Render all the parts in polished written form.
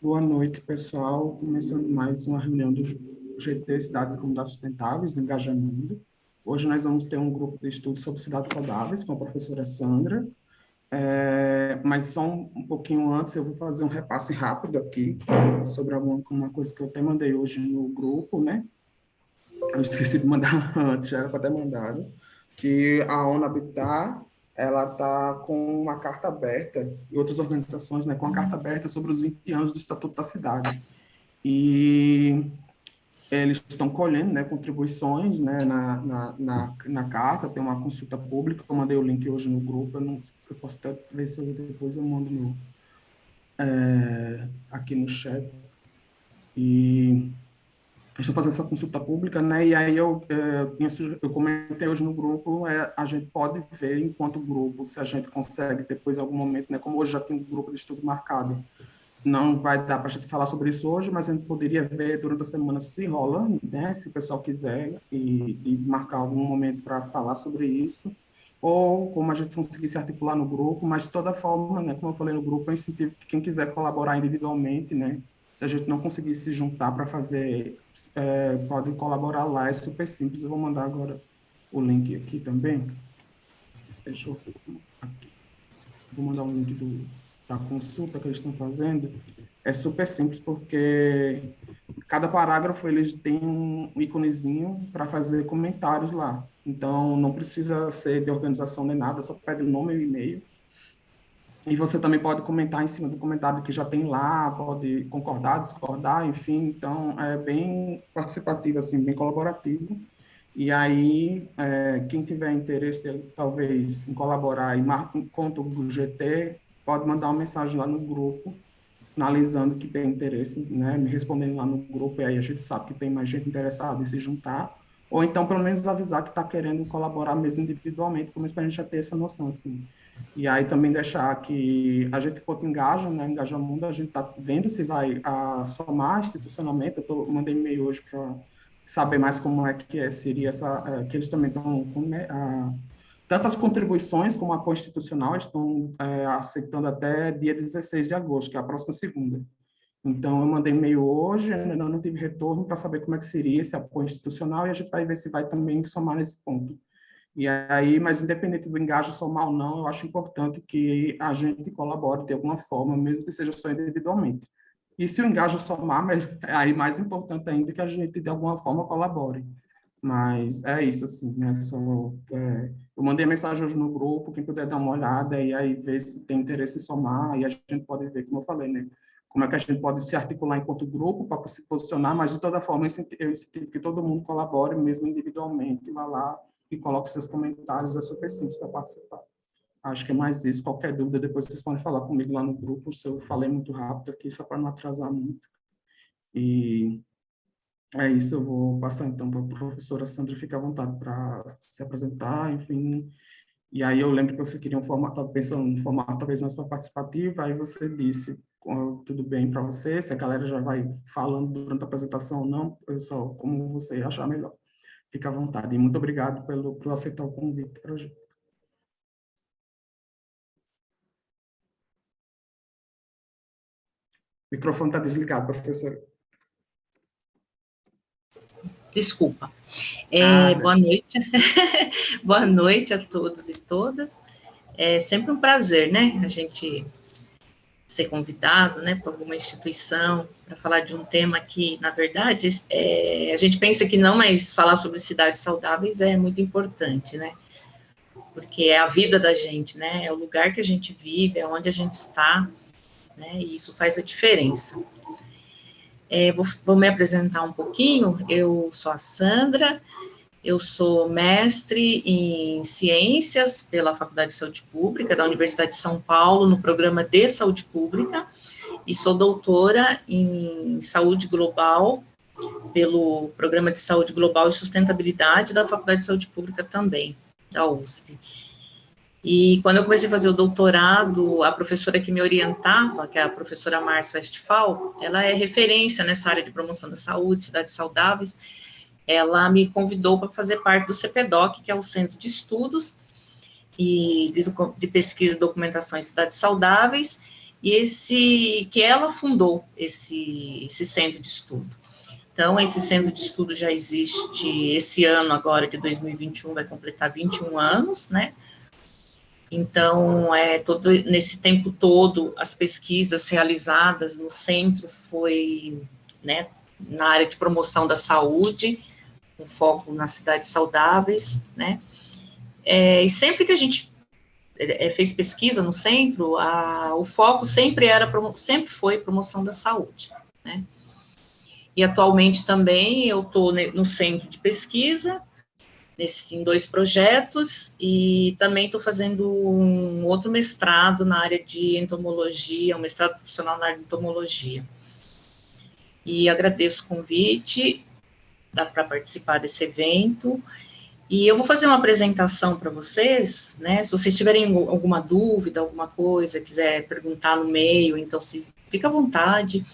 Boa noite, pessoal. Começando mais uma reunião do GT Cidades e Comunidades Sustentáveis, do Engajamento. Hoje nós vamos ter um grupo de estudo sobre cidades saudáveis com a professora Sandra. Mas só um pouquinho antes, eu vou fazer um repasse rápido aqui sobre uma coisa que eu até mandei hoje no grupo, né? Eu esqueci de mandar antes, já era para ter mandado, que a ONU Habitat, ela está com uma carta aberta, e outras organizações, né, com a carta aberta sobre os 20 anos do Estatuto da Cidade. E eles estão colhendo, né, contribuições, né, na carta, tem uma consulta pública, eu mandei o link hoje no grupo, eu não sei se eu posso até ver se depois eu mando aqui no chat. E estou fazendo essa consulta pública, né? E aí eu comentei hoje no grupo, a gente pode ver enquanto grupo, se a gente consegue depois, em algum momento, né? Como hoje já tem um grupo de estudo marcado, não vai dar para a gente falar sobre isso hoje, mas a gente poderia ver durante a semana se rola, né? Se o pessoal quiser, e marcar algum momento para falar sobre isso, ou como a gente conseguir se articular no grupo, mas de toda forma, né? Como eu falei no grupo, eu incentivo que quem quiser colaborar individualmente, né? Se a gente não conseguir se juntar para fazer, pode colaborar lá, é super simples. Eu vou mandar agora o link aqui também. Deixa eu aqui. Vou mandar um link da consulta que eles estão fazendo. É super simples, porque cada parágrafo eles têm um íconezinho para fazer comentários lá. Então, não precisa ser de organização nem nada, só pede o nome e o e-mail. E você também pode comentar em cima do comentário que já tem lá, pode concordar, discordar, enfim. Então, é bem participativo, assim, bem colaborativo. E aí, quem tiver interesse, talvez, em colaborar e encontra o GT, pode mandar uma mensagem lá no grupo, sinalizando que tem interesse, né? Me respondendo lá no grupo, e aí a gente sabe que tem mais gente interessada em se juntar. Ou então, pelo menos, avisar que está querendo colaborar mesmo individualmente, pelo menos para a gente já ter essa noção, assim. E aí também deixar que a gente, enquanto engaja, né, Engaja Mundo, a gente está vendo se vai somar institucionalmente. Mandei e-mail hoje para saber mais como é que seria que eles também estão com, né, tantas contribuições como a constitucional, eles estão aceitando até dia 16 de agosto, que é a próxima segunda. Então, eu mandei e-mail hoje, ainda não tive retorno para saber como é que seria esse apoio institucional, e a gente vai ver se vai também somar nesse ponto. E aí, mas independente do engajo somar ou não, eu acho importante que a gente colabore de alguma forma, mesmo que seja só individualmente. E se o engajo somar, mas aí mais importante ainda que a gente de alguma forma colabore. Mas é isso, assim, né? Eu mandei mensagem hoje no grupo, quem puder dar uma olhada e aí ver se tem interesse em somar, e a gente pode ver, como eu falei, né? Como é que a gente pode se articular enquanto grupo para se posicionar, mas de toda forma eu incentivo que todo mundo colabore, mesmo individualmente, vá lá e coloque seus comentários, é super simples para participar. Acho que é mais isso. Qualquer dúvida, depois vocês podem falar comigo lá no grupo, se eu falei muito rápido aqui, só para não atrasar muito. E é isso, eu vou passar então para a professora Sandra, fica à vontade para se apresentar, enfim. E aí eu lembro que você queria um formato, estava pensando num formato talvez mais para participativo, aí você disse tudo bem para você, se a galera já vai falando durante a apresentação ou não, pessoal, como você achar melhor. Fica à vontade. E muito obrigado por aceitar o convite para a gente. O microfone está desligado, professor. Desculpa. Boa noite. Boa noite a todos e todas. É sempre um prazer, né, a gente ser convidado, né, por alguma instituição para falar de um tema que, na verdade, a gente pensa que não, mas falar sobre cidades saudáveis é muito importante, né, porque é a vida da gente, né, é o lugar que a gente vive, é onde a gente está, né, e isso faz a diferença. Vou me apresentar um pouquinho. Eu sou a Sandra, eu sou mestre em Ciências pela Faculdade de Saúde Pública da Universidade de São Paulo, no programa de Saúde Pública, e sou doutora em Saúde Global pelo Programa de Saúde Global e Sustentabilidade da Faculdade de Saúde Pública também, da USP. E quando eu comecei a fazer o doutorado, a professora que me orientava, que é a professora Márcia Westphal, ela é referência nessa área de promoção da saúde, cidades saudáveis. Ela me convidou para fazer parte do CPDOC, que é o Centro de Estudos e de Pesquisa e Documentação em Cidades Saudáveis, e que ela fundou esse centro de estudo. Então, esse centro de estudo já existe esse ano agora, de 2021, vai completar 21 anos, né? Então, nesse tempo todo, as pesquisas realizadas no centro foi, né, na área de promoção da saúde, com foco nas cidades saudáveis, né? E sempre que a gente fez pesquisa no centro, o foco sempre foi promoção da saúde, né? E atualmente também eu estou no centro de pesquisa, em 2 projetos, e também estou fazendo um outro mestrado na área de entomologia, um mestrado profissional na área de entomologia. E agradeço o convite, dá para participar desse evento, e eu vou fazer uma apresentação para vocês, né, se vocês tiverem alguma dúvida, alguma coisa, quiser perguntar no meio, então fica à vontade.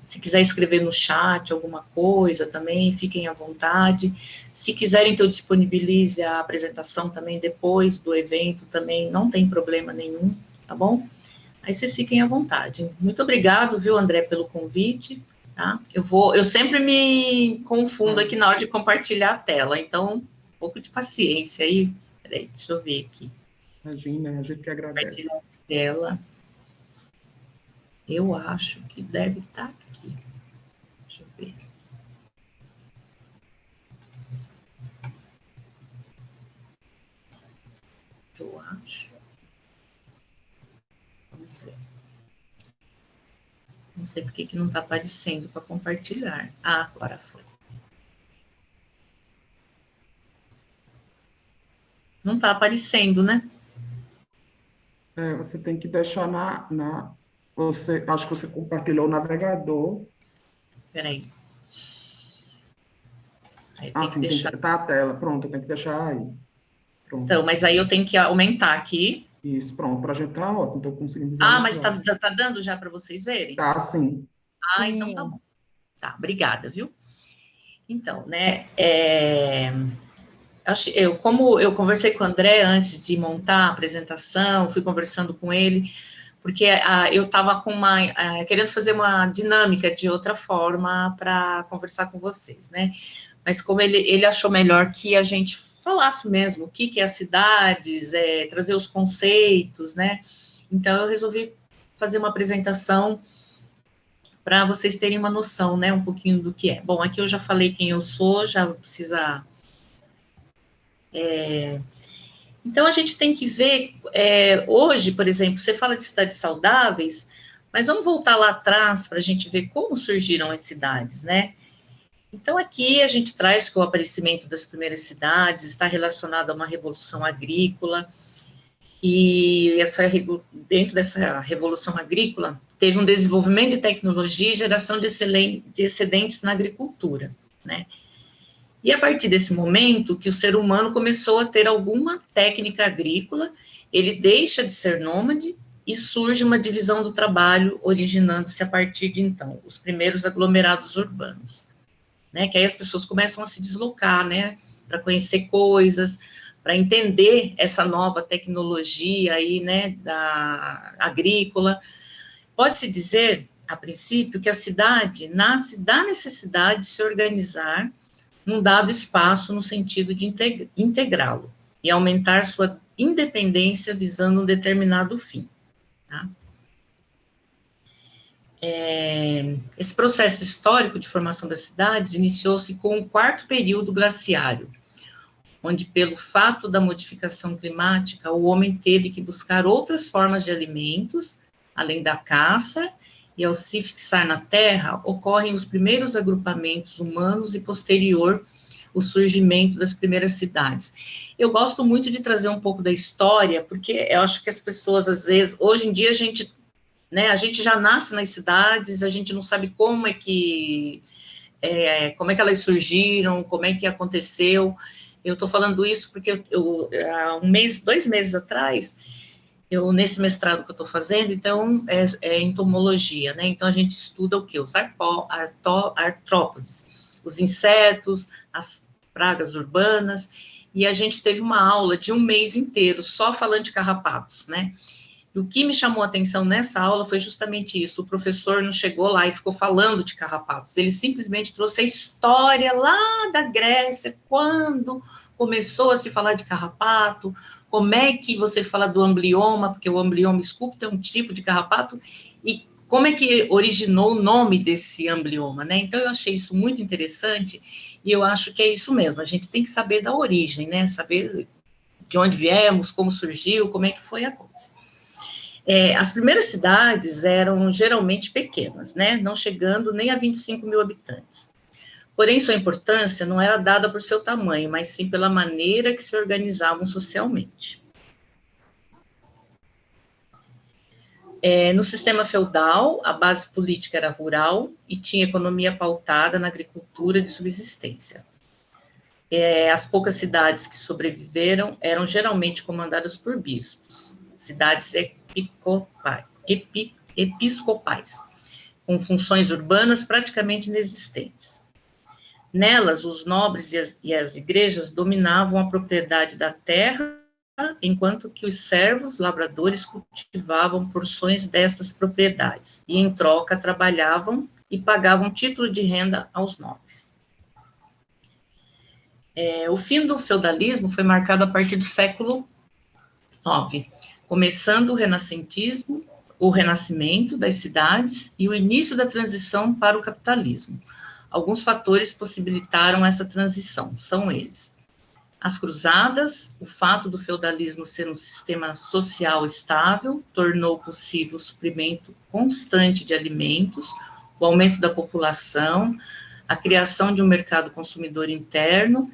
Se quiser escrever no chat alguma coisa também, fiquem à vontade. Se quiserem que eu disponibilize a apresentação também depois do evento, também não tem problema nenhum, tá bom? Aí vocês fiquem à vontade. Muito obrigado, viu, André, pelo convite, tá? Eu sempre me confundo aqui na hora de compartilhar a tela, então, um pouco de paciência aí. Peraí, deixa eu ver aqui. Imagina, a gente que agradece. Compartilhar a tela. Eu acho que deve estar aqui. Deixa eu ver. Eu acho. Vamos ver. Não sei por que não está aparecendo para compartilhar. Ah, agora foi. Não está aparecendo, né? Você tem que deixar acho que você compartilhou o navegador. Espera aí. Tem que Sim, deixar. tá a tela. Pronto, tem que deixar aí. Pronto. Então, mas aí eu tenho que aumentar aqui. Isso, pronto. Para a gente tá ótimo, estou conseguindo Mas visualizar. tá dando já para vocês verem? Tá, sim. Então tá bom. Tá, obrigada, viu? Então, né, como eu conversei com o André antes de montar a apresentação, fui conversando com ele, porque eu estava querendo fazer uma dinâmica de outra forma para conversar com vocês, né? Mas como ele achou melhor que a gente falasse mesmo o que é as cidades, trazer os conceitos, né? Então, eu resolvi fazer uma apresentação para vocês terem uma noção, né, um pouquinho do que é. Bom, aqui eu já falei quem eu sou, já precisa... Então, a gente tem que ver, hoje, por exemplo, você fala de cidades saudáveis, mas vamos voltar lá atrás para a gente ver como surgiram as cidades, né? Então, aqui a gente traz que o aparecimento das primeiras cidades está relacionado a uma revolução agrícola, e dentro dessa revolução agrícola, teve um desenvolvimento de tecnologia e geração de excedentes na agricultura, né? E a partir desse momento que o ser humano começou a ter alguma técnica agrícola, ele deixa de ser nômade e surge uma divisão do trabalho, originando-se a partir de então os primeiros aglomerados urbanos, né? Que aí as pessoas começam a se deslocar, né? Para conhecer coisas, para entender essa nova tecnologia aí, né? Da agrícola. Pode-se dizer, a princípio, que a cidade nasce da necessidade de se organizar num dado espaço no sentido de integrá-lo e aumentar sua independência visando um determinado fim, tá? Esse processo histórico de formação das cidades iniciou-se com o 4º período glaciário, onde, pelo fato da modificação climática, o homem teve que buscar outras formas de alimentos, além da caça, e ao se fixar na terra, ocorrem os primeiros agrupamentos humanos e posterior o surgimento das primeiras cidades. Eu gosto muito de trazer um pouco da história, porque eu acho que as pessoas, às vezes, hoje em dia, a gente já nasce nas cidades, a gente não sabe como é que elas surgiram, como é que aconteceu. Eu estou falando isso porque há 2 meses atrás, nesse mestrado que eu estou fazendo, então, é entomologia, né? Então, a gente estuda o quê? Os artrópodes, os insetos, as pragas urbanas, e a gente teve uma aula de 1 mês inteiro só falando de carrapatos, né? E o que me chamou a atenção nessa aula foi justamente isso. O professor não chegou lá e ficou falando de carrapatos. Ele simplesmente trouxe a história lá da Grécia, quando começou a se falar de carrapato, como é que você fala do amblioma, porque o amblioma esculpto é um tipo de carrapato, e como é que originou o nome desse amblioma, né? Então, eu achei isso muito interessante, e eu acho que é isso mesmo, a gente tem que saber da origem, né? Saber de onde viemos, como surgiu, como é que foi a coisa. As primeiras cidades eram geralmente pequenas, né? Não chegando nem a 25 mil habitantes. Porém, sua importância não era dada por seu tamanho, mas sim pela maneira que se organizavam socialmente. No sistema feudal, a base política era rural e tinha economia pautada na agricultura de subsistência. As poucas cidades que sobreviveram eram geralmente comandadas por bispos, cidades episcopais, com funções urbanas praticamente inexistentes. Nelas, os nobres e as igrejas dominavam a propriedade da terra, enquanto que os servos, lavradores, cultivavam porções destas propriedades, e em troca trabalhavam e pagavam título de renda aos nobres. O fim do feudalismo foi marcado a partir do século IX, começando o renascentismo, o renascimento das cidades e o início da transição para o capitalismo. Alguns fatores possibilitaram essa transição, são eles: as cruzadas, o fato do feudalismo ser um sistema social estável, tornou possível o suprimento constante de alimentos, o aumento da população, a criação de um mercado consumidor interno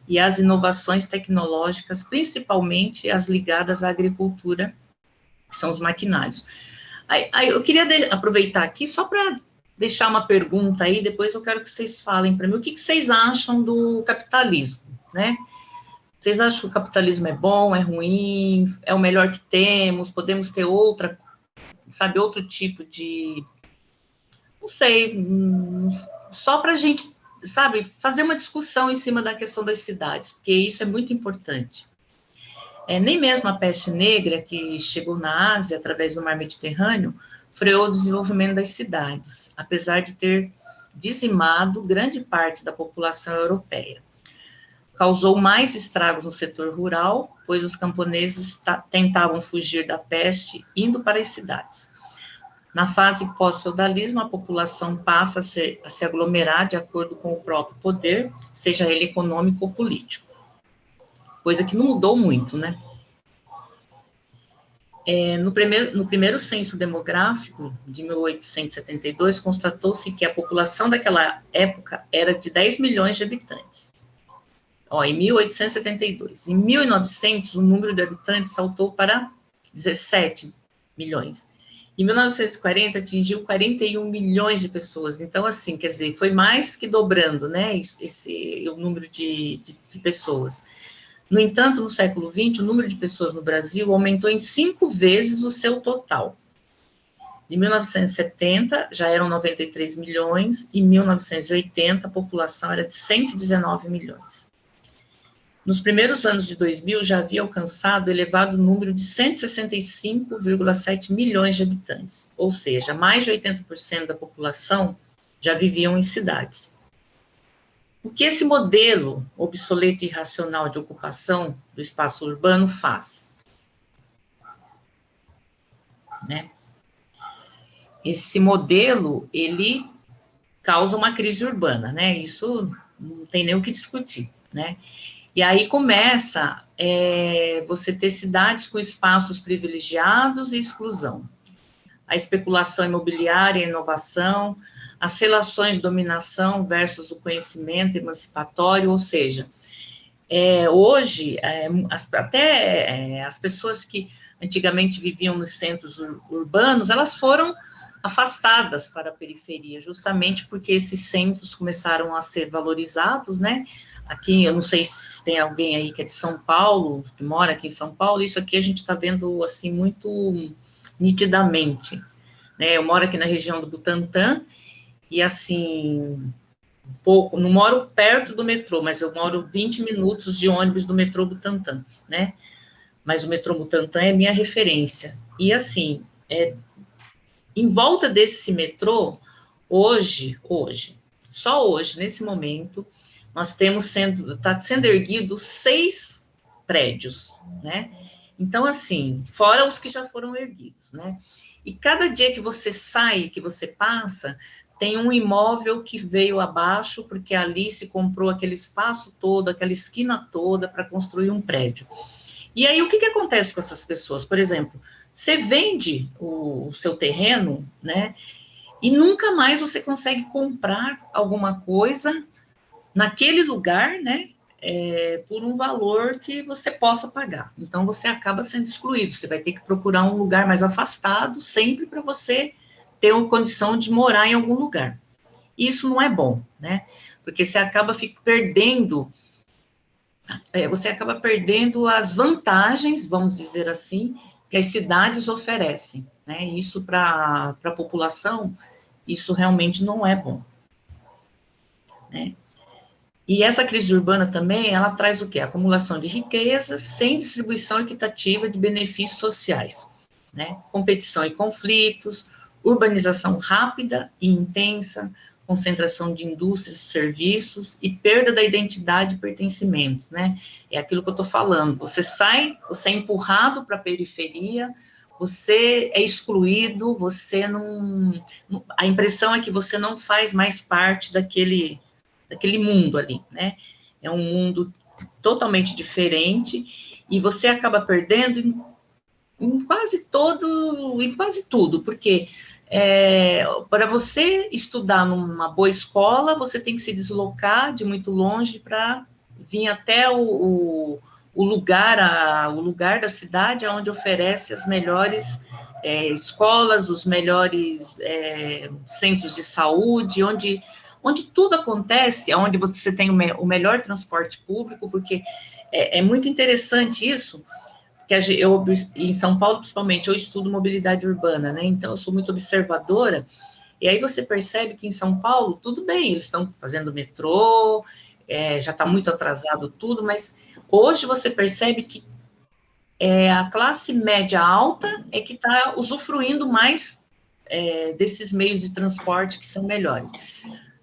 e as inovações tecnológicas, principalmente as ligadas à agricultura, que são os maquinários. Aí eu queria aproveitar aqui só para deixar uma pergunta aí, depois eu quero que vocês falem para mim, o que vocês acham do capitalismo, né? Vocês acham que o capitalismo é bom, é ruim, é o melhor que temos, podemos ter outro tipo de, não sei, só para a gente, fazer uma discussão em cima da questão das cidades, porque isso é muito importante. Nem mesmo a peste negra, que chegou na Ásia através do mar Mediterrâneo, freou o desenvolvimento das cidades, apesar de ter dizimado grande parte da população europeia. Causou mais estragos no setor rural, pois os camponeses tentavam fugir da peste indo para as cidades. Na fase pós-feudalismo, a população passa a se aglomerar de acordo com o próprio poder, seja ele econômico ou político. Coisa que não mudou muito, né? No primeiro censo demográfico, de 1872, constatou-se que a população daquela época era de 10 milhões de habitantes. Em 1872. Em 1900, o número de habitantes saltou para 17 milhões. Em 1940, atingiu 41 milhões de pessoas. Então, assim, quer dizer, foi mais que dobrando, né, o número de pessoas. No entanto, no século XX, o número de pessoas no Brasil aumentou em 5 vezes o seu total. De 1970, já eram 93 milhões, e em 1980, a população era de 119 milhões. Nos primeiros anos de 2000, já havia alcançado o elevado número de 165,7 milhões de habitantes, ou seja, mais de 80% da população já viviam em cidades. O que esse modelo obsoleto e irracional de ocupação do espaço urbano faz? Né? Esse modelo, ele causa uma crise urbana, né? Isso não tem nem o que discutir, né? E aí começa você ter cidades com espaços privilegiados e exclusão. A especulação imobiliária e a inovação, as relações de dominação versus o conhecimento emancipatório, ou seja, hoje, até as pessoas que antigamente viviam nos centros urbanos, elas foram afastadas para a periferia, justamente porque esses centros começaram a ser valorizados, né? Aqui, eu não sei se tem alguém aí que é de São Paulo, que mora aqui em São Paulo, isso aqui a gente está vendo, assim, muito nitidamente, né? Eu moro aqui na região do Butantã, e, assim, não moro perto do metrô, mas eu moro 20 minutos de ônibus do metrô Butantã, né? Mas o metrô Butantã é minha referência. E assim, em volta desse metrô, hoje, só hoje, nesse momento, nós temos está sendo erguido 6 prédios, né? Então, assim, fora os que já foram erguidos, né? E cada dia que você sai, que você passa, tem um imóvel que veio abaixo, porque ali se comprou aquele espaço todo, aquela esquina toda para construir um prédio. E aí, o que acontece com essas pessoas? Por exemplo, você vende o seu terreno, né? E nunca mais você consegue comprar alguma coisa naquele lugar, né? Por um valor que você possa pagar. Então, você acaba sendo excluído. Você vai ter que procurar um lugar mais afastado, sempre para você ter uma condição de morar em algum lugar. Isso não é bom, né? Porque você acaba perdendo as vantagens, vamos dizer assim, que as cidades oferecem, né? Isso para a população, isso realmente não é bom, né? E essa crise urbana também, ela traz o quê? Acumulação de riquezas sem distribuição equitativa de benefícios sociais, né? Competição e conflitos, urbanização rápida e intensa, concentração de indústrias, serviços e perda da identidade e pertencimento, né? É aquilo que eu estou falando. Você é empurrado para a periferia, você é excluído, você não. A impressão é que você não faz mais parte daquele mundo ali, né? É um mundo totalmente diferente e você acaba perdendo em quase tudo, porque para você estudar numa boa escola, você tem que se deslocar de muito longe para vir até o lugar da cidade onde oferece as melhores escolas, os melhores centros de saúde, onde tudo acontece, onde você tem o melhor transporte público, porque é muito interessante isso, que em São Paulo, principalmente, eu estudo mobilidade urbana, né? Então, eu sou muito observadora, e aí você percebe que em São Paulo, tudo bem, eles estão fazendo metrô, já está muito atrasado tudo, mas hoje você percebe que a classe média alta é que está usufruindo mais desses meios de transporte que são melhores.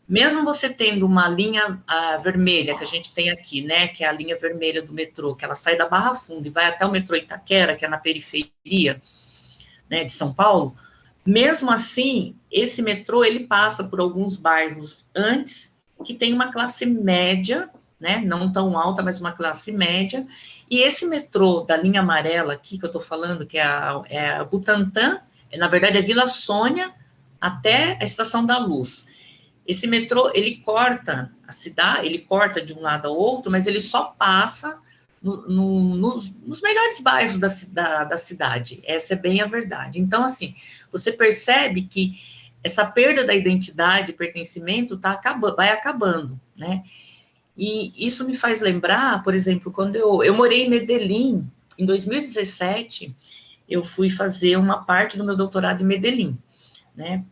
Mesmo você tendo uma linha vermelha, que a gente tem aqui, né, que é a linha vermelha do metrô, que ela sai da Barra Funda e vai até o metrô Itaquera, que é na periferia, né, de São Paulo, mesmo assim, esse metrô, ele passa por alguns bairros antes, que tem uma classe média, né, não tão alta, mas uma classe média, e esse metrô da linha amarela aqui, que eu estou falando, que é a Butantã, na verdade é Vila Sônia, até a Estação da Luz. Esse metrô, ele corta a cidade, ele corta de um lado ao outro, mas ele só passa nos melhores bairros da cidade. Essa é bem a verdade. Então, assim, você percebe que essa perda da identidade, pertencimento, vai acabando, né? E isso me faz lembrar, por exemplo, quando eu morei em Medellín, em 2017, eu fui fazer uma parte do meu doutorado em Medellín, né?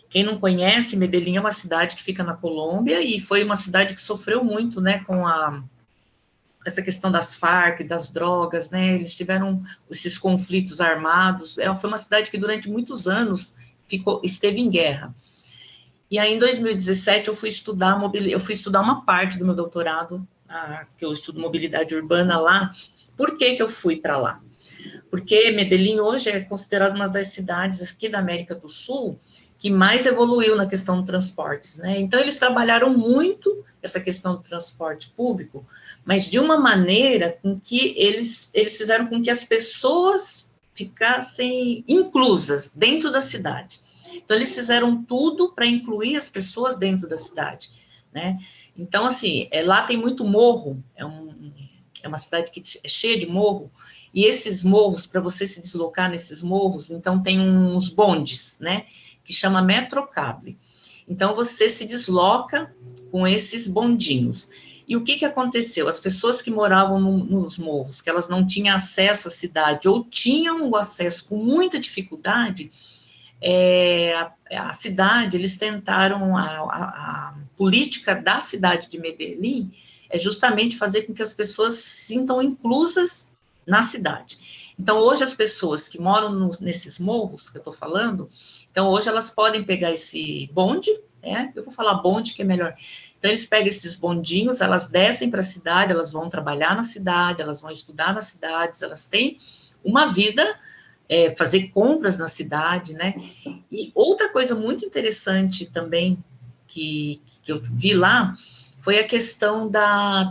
Quem não conhece, Medellín é uma cidade que fica na Colômbia e foi uma cidade que sofreu muito, né, com essa questão das Farc, das drogas, né, eles tiveram esses conflitos armados, foi uma cidade que durante muitos anos esteve em guerra. E aí, em 2017, eu fui estudar uma parte do meu doutorado, que eu estudo mobilidade urbana lá. Por que eu fui para lá? Porque Medellín hoje é considerada uma das cidades aqui da América do Sul que mais evoluiu na questão de transportes, né? Então, eles trabalharam muito essa questão do transporte público, mas de uma maneira com que eles fizeram com que as pessoas ficassem inclusas dentro da cidade. Então, eles fizeram tudo para incluir as pessoas dentro da cidade, né? Então, assim, lá tem muito morro, é uma cidade que é cheia de morro, e esses morros, para você se deslocar nesses morros, então tem uns bondes, né, que chama Metrocable. Então, você se desloca com esses bondinhos. E o que aconteceu? As pessoas que moravam nos morros, que elas não tinham acesso à cidade, ou tinham o acesso com muita dificuldade, a cidade, eles tentaram, a política da cidade de Medellín é justamente fazer com que as pessoas se sintam inclusas na cidade. Então, hoje, as pessoas que moram nesses morros que eu estou falando, então, hoje elas podem pegar esse bonde, né? Eu vou falar bonde, que é melhor. Então, eles pegam esses bondinhos, elas descem para a cidade, elas vão trabalhar na cidade, elas vão estudar nas cidades, elas têm uma vida, fazer compras na cidade, né? E outra coisa muito interessante também que eu vi lá foi a questão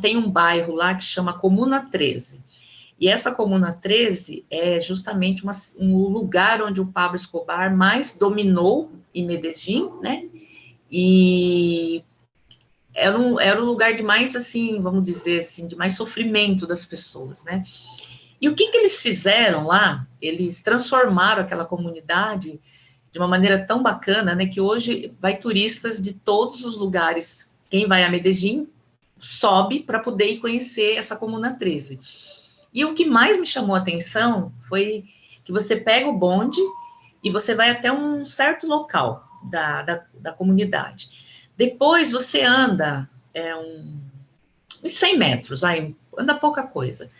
tem um bairro lá que chama Comuna 13. E essa Comuna 13 é justamente um lugar onde o Pablo Escobar mais dominou em Medellín, né? E era um lugar de mais, assim, vamos dizer assim, de mais sofrimento das pessoas, né? E o que eles fizeram lá? Eles transformaram aquela comunidade de uma maneira tão bacana, né, que hoje vai turistas de todos os lugares. Quem vai a Medellín sobe para poder ir conhecer essa Comuna 13. E o que mais me chamou a atenção foi que você pega o bonde e você vai até um certo local da comunidade. Depois você anda uns 100 metros, anda pouca coisa.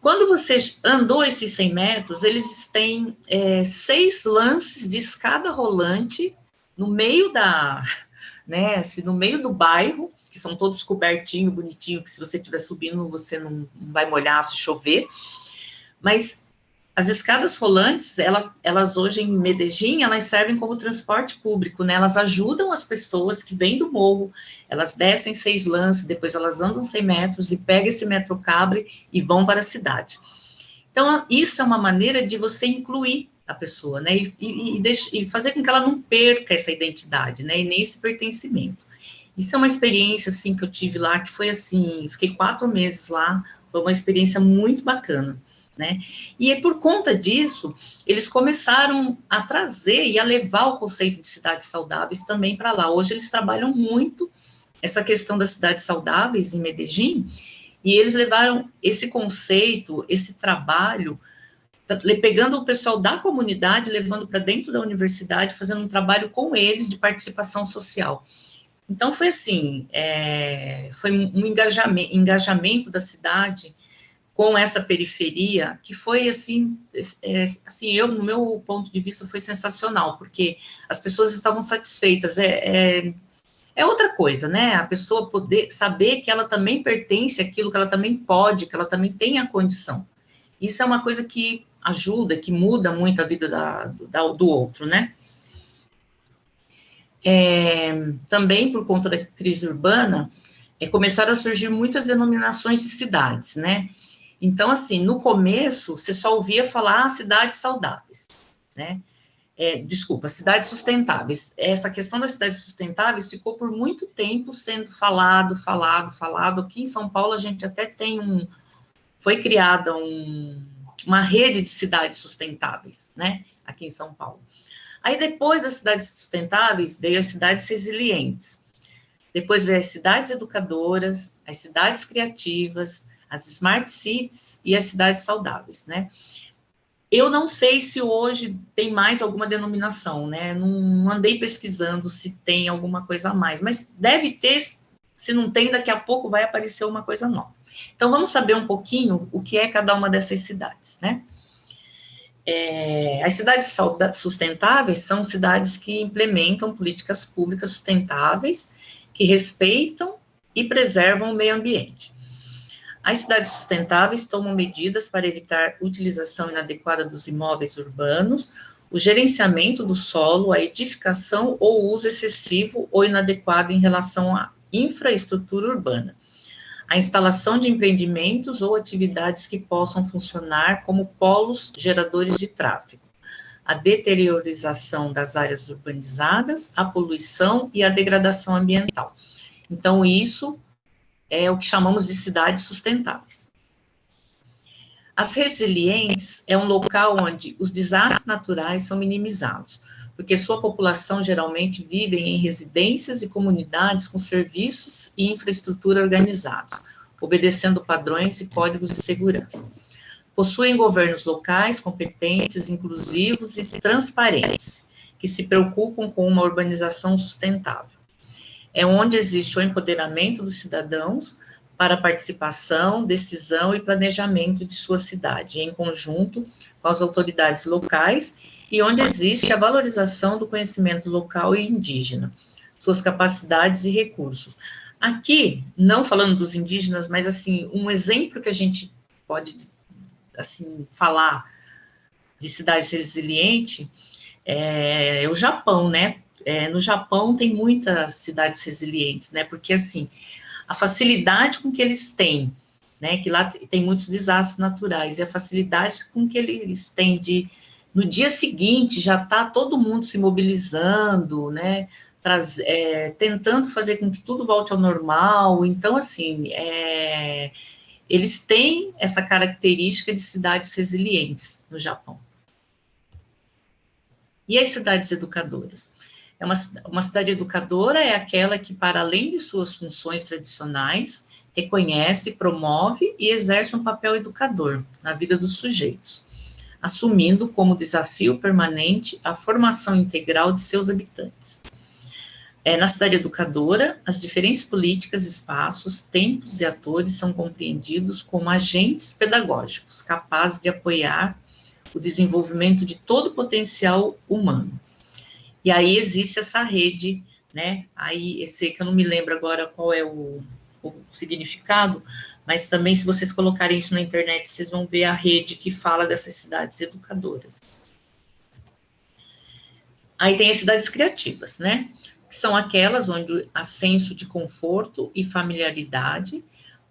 Quando você andou esses 100 metros, eles têm 6 lances de escada rolante no meio né, assim, no meio do bairro, que são todos cobertinho, bonitinho, que se você estiver subindo, você não vai molhar se chover. Mas as escadas rolantes, elas hoje em Medellín, elas servem como transporte público, né? Elas ajudam as pessoas que vêm do morro, elas descem 6 lances, depois elas andam 100 metros e pegam esse metrocable e vão para a cidade. Então, isso é uma maneira de você incluir a pessoa, né? E fazer com que ela não perca essa identidade, né? E nem esse pertencimento. Isso é uma experiência, assim, que eu tive lá, que foi assim, fiquei 4 meses lá, foi uma experiência muito bacana, né? E por conta disso, eles começaram a trazer e a levar o conceito de cidades saudáveis também para lá. Hoje eles trabalham muito essa questão das cidades saudáveis em Medellín, e eles levaram esse conceito, esse trabalho, pegando o pessoal da comunidade, levando para dentro da universidade, fazendo um trabalho com eles de participação social. Então, foi assim, foi um engajamento da cidade com essa periferia, que foi, assim, no meu ponto de vista, foi sensacional, porque as pessoas estavam satisfeitas, é outra coisa, né, a pessoa poder saber que ela também pertence àquilo, que ela também pode, que ela também tem a condição. Isso é uma coisa que ajuda, que muda muito a vida do outro, né. Também, por conta da crise urbana, começaram a surgir muitas denominações de cidades, né. Então, assim, no começo, você só ouvia falar cidades saudáveis, né? Cidades sustentáveis. Essa questão das cidades sustentáveis ficou por muito tempo sendo falado. Aqui em São Paulo, a gente até foi criada uma rede de cidades sustentáveis, né? Aqui em São Paulo. Aí, depois das cidades sustentáveis, veio as cidades resilientes. Depois veio as cidades educadoras, as cidades criativas, as smart cities e as cidades saudáveis, né? Eu não sei se hoje tem mais alguma denominação, né? Não andei pesquisando se tem alguma coisa a mais, mas deve ter, se não tem, daqui a pouco vai aparecer uma coisa nova. Então, vamos saber um pouquinho o que é cada uma dessas cidades, né? As cidades sustentáveis são cidades que implementam políticas públicas sustentáveis, que respeitam e preservam o meio ambiente. As cidades sustentáveis tomam medidas para evitar utilização inadequada dos imóveis urbanos, o gerenciamento do solo, a edificação ou uso excessivo ou inadequado em relação à infraestrutura urbana, a instalação de empreendimentos ou atividades que possam funcionar como polos geradores de tráfego, a deteriorização das áreas urbanizadas, a poluição e a degradação ambiental. Então, isso é o que chamamos de cidades sustentáveis. As resilientes é um local onde os desastres naturais são minimizados, porque sua população geralmente vive em residências e comunidades com serviços e infraestrutura organizados, obedecendo padrões e códigos de segurança. Possuem governos locais competentes, inclusivos e transparentes, que se preocupam com uma urbanização sustentável. É onde existe o empoderamento dos cidadãos para participação, decisão e planejamento de sua cidade, em conjunto com as autoridades locais, e onde existe a valorização do conhecimento local e indígena, suas capacidades e recursos. Aqui, não falando dos indígenas, mas, assim, um exemplo que a gente pode, assim, falar de cidade resiliente é o Japão, né? No Japão tem muitas cidades resilientes, né? Porque, assim, a facilidade com que eles têm, né? Que lá tem muitos desastres naturais, e a facilidade com que eles têm de, no dia seguinte, já está todo mundo se mobilizando, né? Tentando fazer com que tudo volte ao normal. Então, assim, eles têm essa característica de cidades resilientes no Japão. E as cidades educadoras? Uma cidade educadora é aquela que, para além de suas funções tradicionais, reconhece, promove e exerce um papel educador na vida dos sujeitos, assumindo como desafio permanente a formação integral de seus habitantes. Na cidade educadora, as diferentes políticas, espaços, tempos e atores são compreendidos como agentes pedagógicos, capazes de apoiar o desenvolvimento de todo o potencial humano. E aí existe essa rede, né? Aí, esse que eu não me lembro agora qual é o significado, mas também, se vocês colocarem isso na internet, vocês vão ver a rede que fala dessas cidades educadoras. Aí tem as cidades criativas, né? Que são aquelas onde há senso de conforto e familiaridade,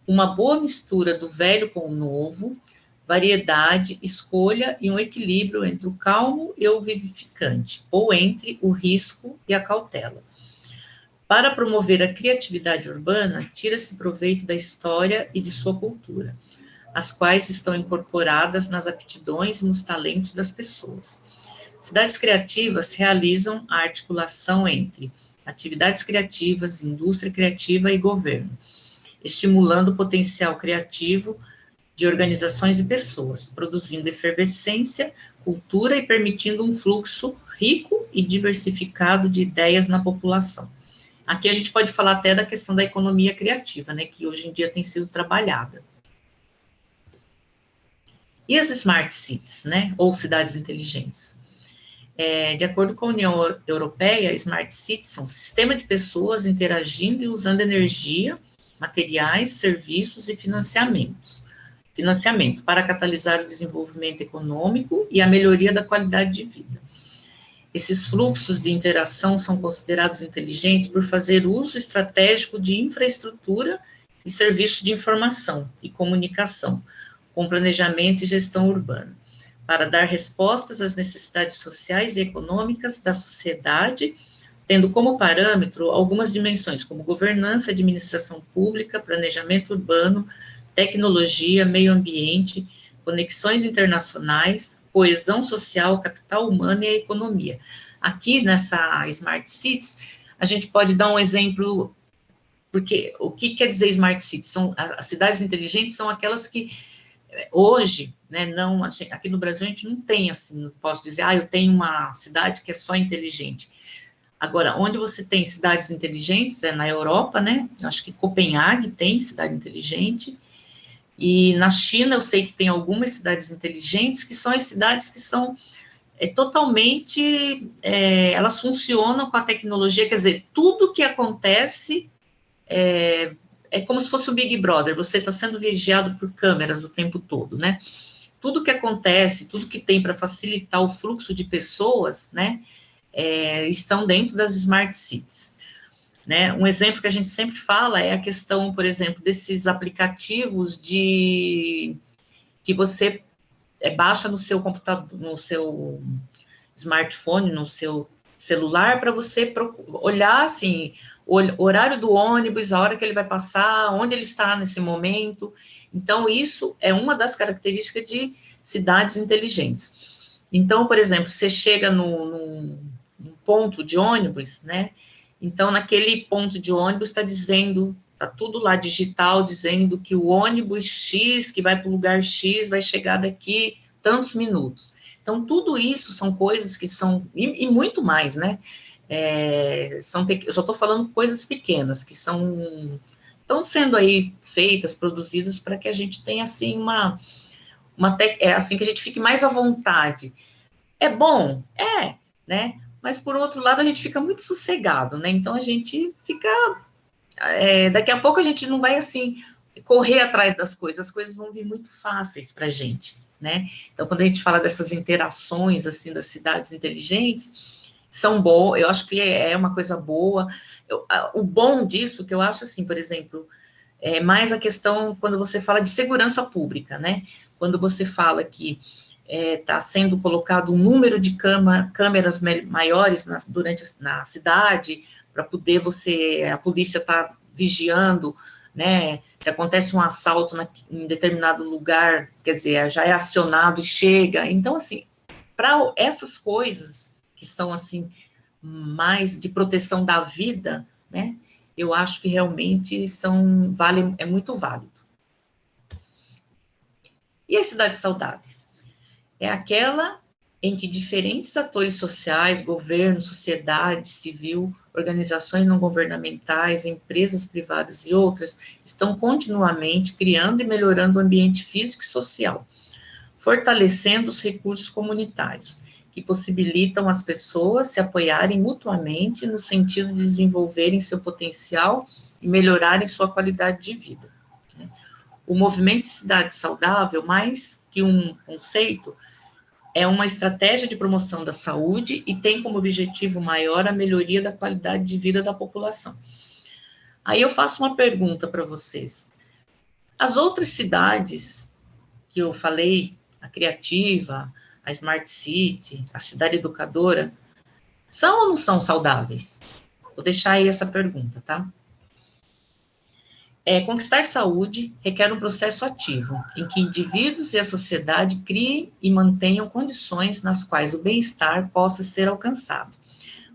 uma boa mistura do velho com o novo, variedade, escolha e um equilíbrio entre o calmo e o vivificante, ou entre o risco e a cautela. Para promover a criatividade urbana, tira-se proveito da história e de sua cultura, as quais estão incorporadas nas aptidões e nos talentos das pessoas. Cidades criativas realizam a articulação entre atividades criativas, indústria criativa e governo, estimulando o potencial criativo de organizações e pessoas, produzindo efervescência, cultura e permitindo um fluxo rico e diversificado de ideias na população. Aqui a gente pode falar até da questão da economia criativa, né, que hoje em dia tem sido trabalhada. E as smart cities, né, ou cidades inteligentes? De acordo com a União Europeia, smart cities são um sistema de pessoas interagindo e usando energia, materiais, serviços e financiamento para catalisar o desenvolvimento econômico e a melhoria da qualidade de vida. Esses fluxos de interação são considerados inteligentes por fazer uso estratégico de infraestrutura e serviços de informação e comunicação, com planejamento e gestão urbana, para dar respostas às necessidades sociais e econômicas da sociedade, tendo como parâmetro algumas dimensões, como governança, administração pública, planejamento urbano, tecnologia, meio ambiente, conexões internacionais, coesão social, capital humano e a economia. Aqui, nessa Smart Cities, a gente pode dar um exemplo, porque o que quer dizer Smart Cities? As cidades inteligentes são aquelas que, hoje, né, não, aqui no Brasil a gente não tem, assim, não posso dizer, eu tenho uma cidade que é só inteligente. Agora, onde você tem cidades inteligentes é na Europa, né, acho que Copenhague tem cidade inteligente, e na China eu sei que tem algumas cidades inteligentes, que são as cidades que são totalmente, elas funcionam com a tecnologia, quer dizer, tudo que acontece é como se fosse o Big Brother, você está sendo vigiado por câmeras o tempo todo, né? Tudo que acontece, tudo que tem para facilitar o fluxo de pessoas, né, estão dentro das Smart Cities. Né? Um exemplo que a gente sempre fala é a questão, por exemplo, desses aplicativos que você baixa no seu computador, no seu smartphone, no seu celular, para você olhar, assim, o horário do ônibus, a hora que ele vai passar, onde ele está nesse momento. Então, isso é uma das características de cidades inteligentes. Então, por exemplo, você chega num ponto de ônibus, né? Então, naquele ponto de ônibus está dizendo, está tudo lá digital, dizendo que o ônibus X, que vai para o lugar X, vai chegar daqui tantos minutos. Então, tudo isso são coisas que são, e muito mais, né? Eu só estou falando coisas pequenas, que são estão sendo aí feitas, produzidas, para que a gente tenha, assim, assim, que a gente fique mais à vontade. É bom? É, né? Mas, por outro lado, a gente fica muito sossegado, né? Então, a gente fica... daqui a pouco a gente não vai, assim, correr atrás das coisas, as coisas vão vir muito fáceis para a gente, né? Então, quando a gente fala dessas interações, assim, das cidades inteligentes, são boas, eu acho que é uma coisa boa. O bom disso, que eu acho, assim, por exemplo, é mais a questão quando você fala de segurança pública, né? Quando você fala que está sendo colocado um número de câmeras maiores na cidade, para poder a polícia tá vigiando, né, se acontece um assalto em determinado lugar, quer dizer, já é acionado e chega. Então, assim, para essas coisas que são, assim, mais de proteção da vida, né, eu acho que realmente é muito válido. E as cidades saudáveis? É aquela em que diferentes atores sociais, governo, sociedade civil, organizações não governamentais, empresas privadas e outras, estão continuamente criando e melhorando o ambiente físico e social, fortalecendo os recursos comunitários, que possibilitam as pessoas se apoiarem mutuamente no sentido de desenvolverem seu potencial e melhorarem sua qualidade de vida. O movimento de cidade saudável, mais que um conceito, é uma estratégia de promoção da saúde e tem como objetivo maior a melhoria da qualidade de vida da população. Aí eu faço uma pergunta para vocês. As outras cidades que eu falei, a Criativa, a Smart City, a Cidade Educadora, são ou não são saudáveis? Vou deixar aí essa pergunta, tá? Conquistar saúde requer um processo ativo, em que indivíduos e a sociedade criem e mantenham condições nas quais o bem-estar possa ser alcançado.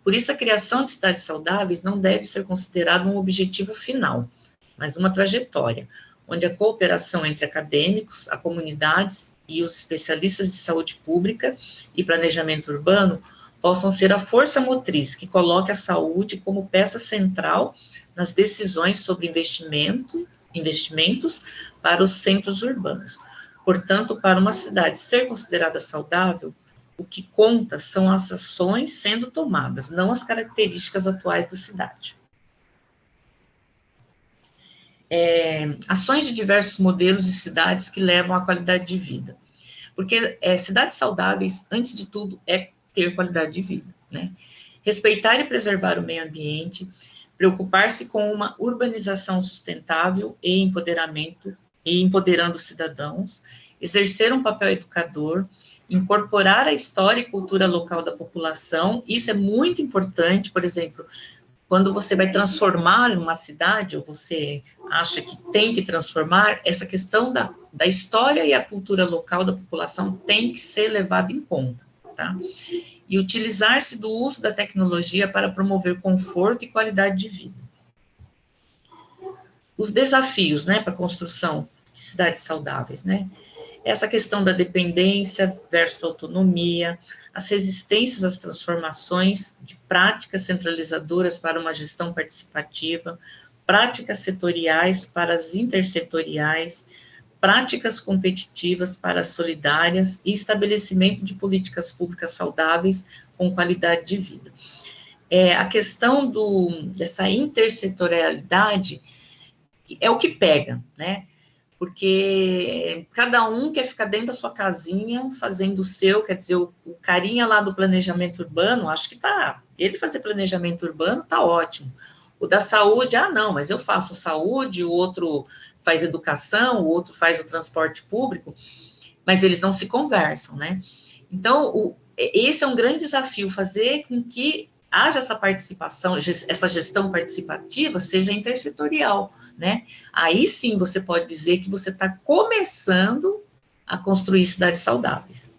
Por isso, a criação de cidades saudáveis não deve ser considerada um objetivo final, mas uma trajetória, onde a cooperação entre acadêmicos, a comunidades e os especialistas de saúde pública e planejamento urbano possam ser a força motriz que coloque a saúde como peça central nas decisões sobre investimentos para os centros urbanos. Portanto, para uma cidade ser considerada saudável, o que conta são as ações sendo tomadas, não as características atuais da cidade. Ações de diversos modelos de cidades que levam à qualidade de vida. Porque cidades saudáveis, antes de tudo, é ter qualidade de vida, né? Respeitar e preservar o meio ambiente, preocupar-se com uma urbanização sustentável e empoderando os cidadãos, exercer um papel educador, incorporar a história e cultura local da população, isso é muito importante, por exemplo, quando você vai transformar uma cidade, ou você acha que tem que transformar, essa questão da história e a cultura local da população tem que ser levada em conta, tá? E utilizar-se do uso da tecnologia para promover conforto e qualidade de vida. Os desafios, né, para a construção de cidades saudáveis, né? Essa questão da dependência versus autonomia, as resistências às transformações de práticas centralizadoras para uma gestão participativa, práticas setoriais para as intersetoriais, práticas competitivas para as solidárias e estabelecimento de políticas públicas saudáveis com qualidade de vida. A questão dessa intersetorialidade é o que pega, né? Porque cada um quer ficar dentro da sua casinha, fazendo o seu, quer dizer, o carinha lá do planejamento urbano, acho que ele fazer planejamento urbano tá ótimo. O da saúde, não, mas eu faço saúde, o outro faz educação, o outro faz o transporte público, mas eles não se conversam, né? Então, esse é um grande desafio, fazer com que haja essa participação, essa gestão participativa seja intersetorial, né? Aí sim você pode dizer que você está começando a construir cidades saudáveis.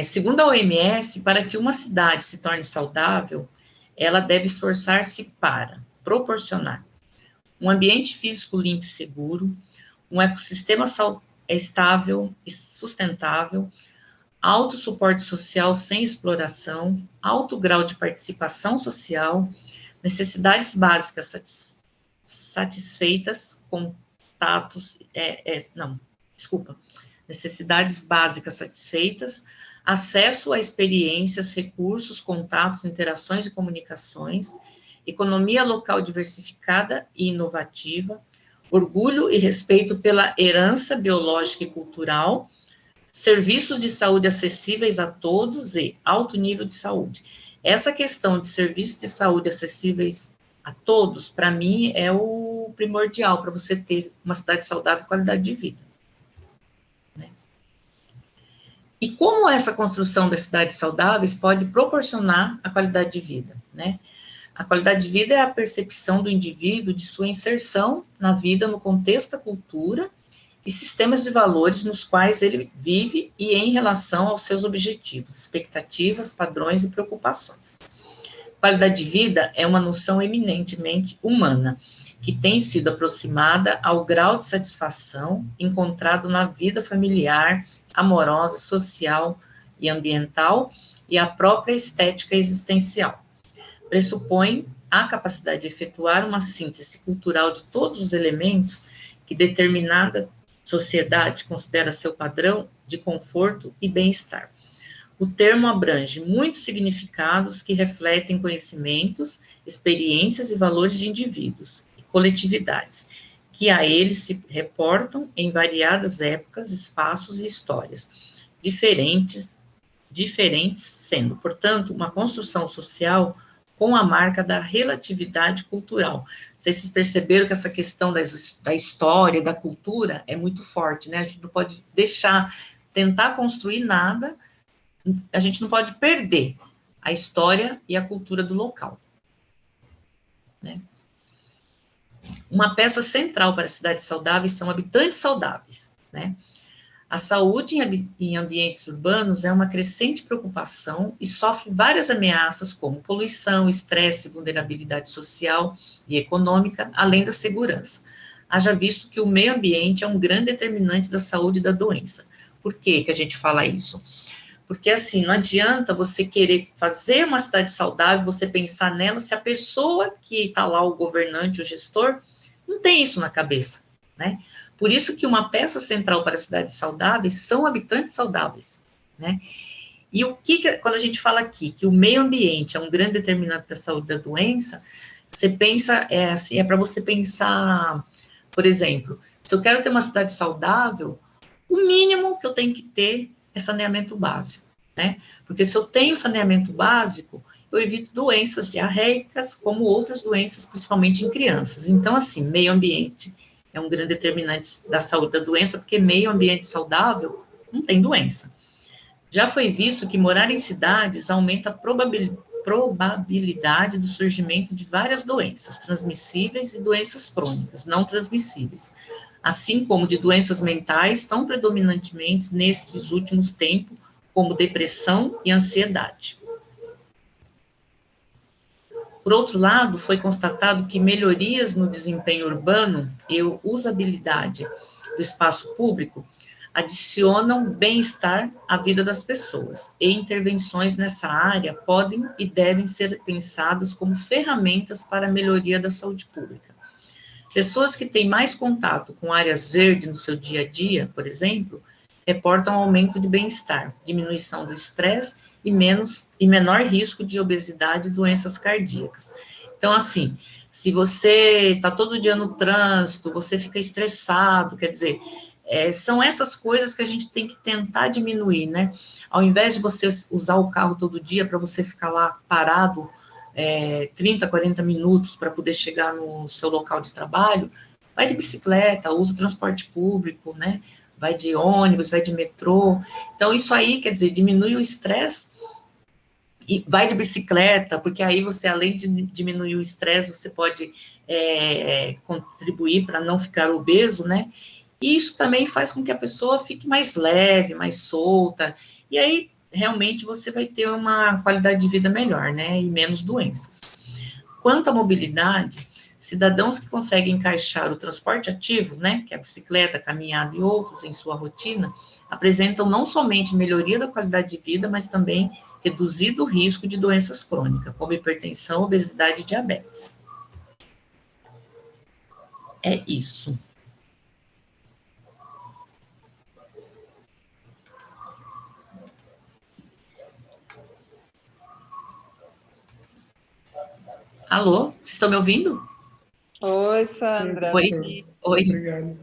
Segundo a OMS, para que uma cidade se torne saudável, ela deve esforçar-se para proporcionar um ambiente físico limpo e seguro, um ecossistema estável e sustentável, alto suporte social sem exploração, alto grau de participação social, necessidades básicas satisfeitas, necessidades básicas satisfeitas, acesso a experiências, recursos, contatos, interações e comunicações, economia local diversificada e inovativa, orgulho e respeito pela herança biológica e cultural, serviços de saúde acessíveis a todos e alto nível de saúde. Essa questão de serviços de saúde acessíveis a todos, para mim, é o primordial para você ter uma cidade saudável e qualidade de vida. Né? E como essa construção das cidades saudáveis pode proporcionar a qualidade de vida, né? A qualidade de vida é a percepção do indivíduo de sua inserção na vida no contexto da cultura e sistemas de valores nos quais ele vive e em relação aos seus objetivos, expectativas, padrões e preocupações. Qualidade de vida é uma noção eminentemente humana, que tem sido aproximada ao grau de satisfação encontrado na vida familiar, amorosa, social e ambiental e a própria estética existencial. Pressupõe a capacidade de efetuar uma síntese cultural de todos os elementos que determinada sociedade considera seu padrão de conforto e bem-estar. O termo abrange muitos significados que refletem conhecimentos, experiências e valores de indivíduos e coletividades, que a eles se reportam em variadas épocas, espaços e histórias, diferentes sendo, portanto, uma construção social com a marca da relatividade cultural. Vocês perceberam que essa questão da história, da cultura, é muito forte, né? A gente não pode tentar construir nada, a gente não pode perder a história e a cultura do local. Né? Uma peça central para cidades saudáveis são habitantes saudáveis, né? A saúde em ambientes urbanos é uma crescente preocupação e sofre várias ameaças como poluição, estresse, vulnerabilidade social e econômica, além da segurança. Haja visto que o meio ambiente é um grande determinante da saúde e da doença. Por que a gente fala isso? Porque, assim, não adianta você querer fazer uma cidade saudável, você pensar nela, se a pessoa que está lá, o governante, o gestor, não tem isso na cabeça, né? Por isso que uma peça central para cidades saudáveis são habitantes saudáveis, né? E quando a gente fala aqui que o meio ambiente é um grande determinante da saúde e da doença, você pensa, é para você pensar, por exemplo, se eu quero ter uma cidade saudável, o mínimo que eu tenho que ter é saneamento básico, né? Porque se eu tenho saneamento básico, eu evito doenças diarreicas, como outras doenças, principalmente em crianças. Então, assim, meio ambiente é um grande determinante da saúde da doença, porque meio ambiente saudável não tem doença. Já foi visto que morar em cidades aumenta a probabilidade do surgimento de várias doenças transmissíveis e doenças crônicas não transmissíveis, assim como de doenças mentais tão predominantemente nesses últimos tempos, como depressão e ansiedade. Por outro lado, foi constatado que melhorias no desempenho urbano e usabilidade do espaço público adicionam bem-estar à vida das pessoas, e intervenções nessa área podem e devem ser pensadas como ferramentas para a melhoria da saúde pública. Pessoas que têm mais contato com áreas verdes no seu dia a dia, por exemplo, reportam aumento de bem-estar, diminuição do estresse e menor risco de obesidade e doenças cardíacas. Então, assim, se você está todo dia no trânsito, você fica estressado, quer dizer, são essas coisas que a gente tem que tentar diminuir, né? Ao invés de você usar o carro todo dia para você ficar lá parado 30, 40 minutos para poder chegar no seu local de trabalho, vai de bicicleta, usa o transporte público, né? Vai de ônibus, vai de metrô. Então, isso aí, quer dizer, diminui o estresse e vai de bicicleta, porque aí você, além de diminuir o estresse, você pode contribuir para não ficar obeso, né? E isso também faz com que a pessoa fique mais leve, mais solta, e aí, realmente, você vai ter uma qualidade de vida melhor, né? E menos doenças. Quanto à mobilidade, cidadãos que conseguem encaixar o transporte ativo, né, que é a bicicleta, a caminhada e outros em sua rotina, apresentam não somente melhoria da qualidade de vida, mas também reduzido o risco de doenças crônicas, como hipertensão, obesidade e diabetes. É isso. Alô, vocês estão me ouvindo? Oi, Sandra. Oi, Sim. oi. Obrigado.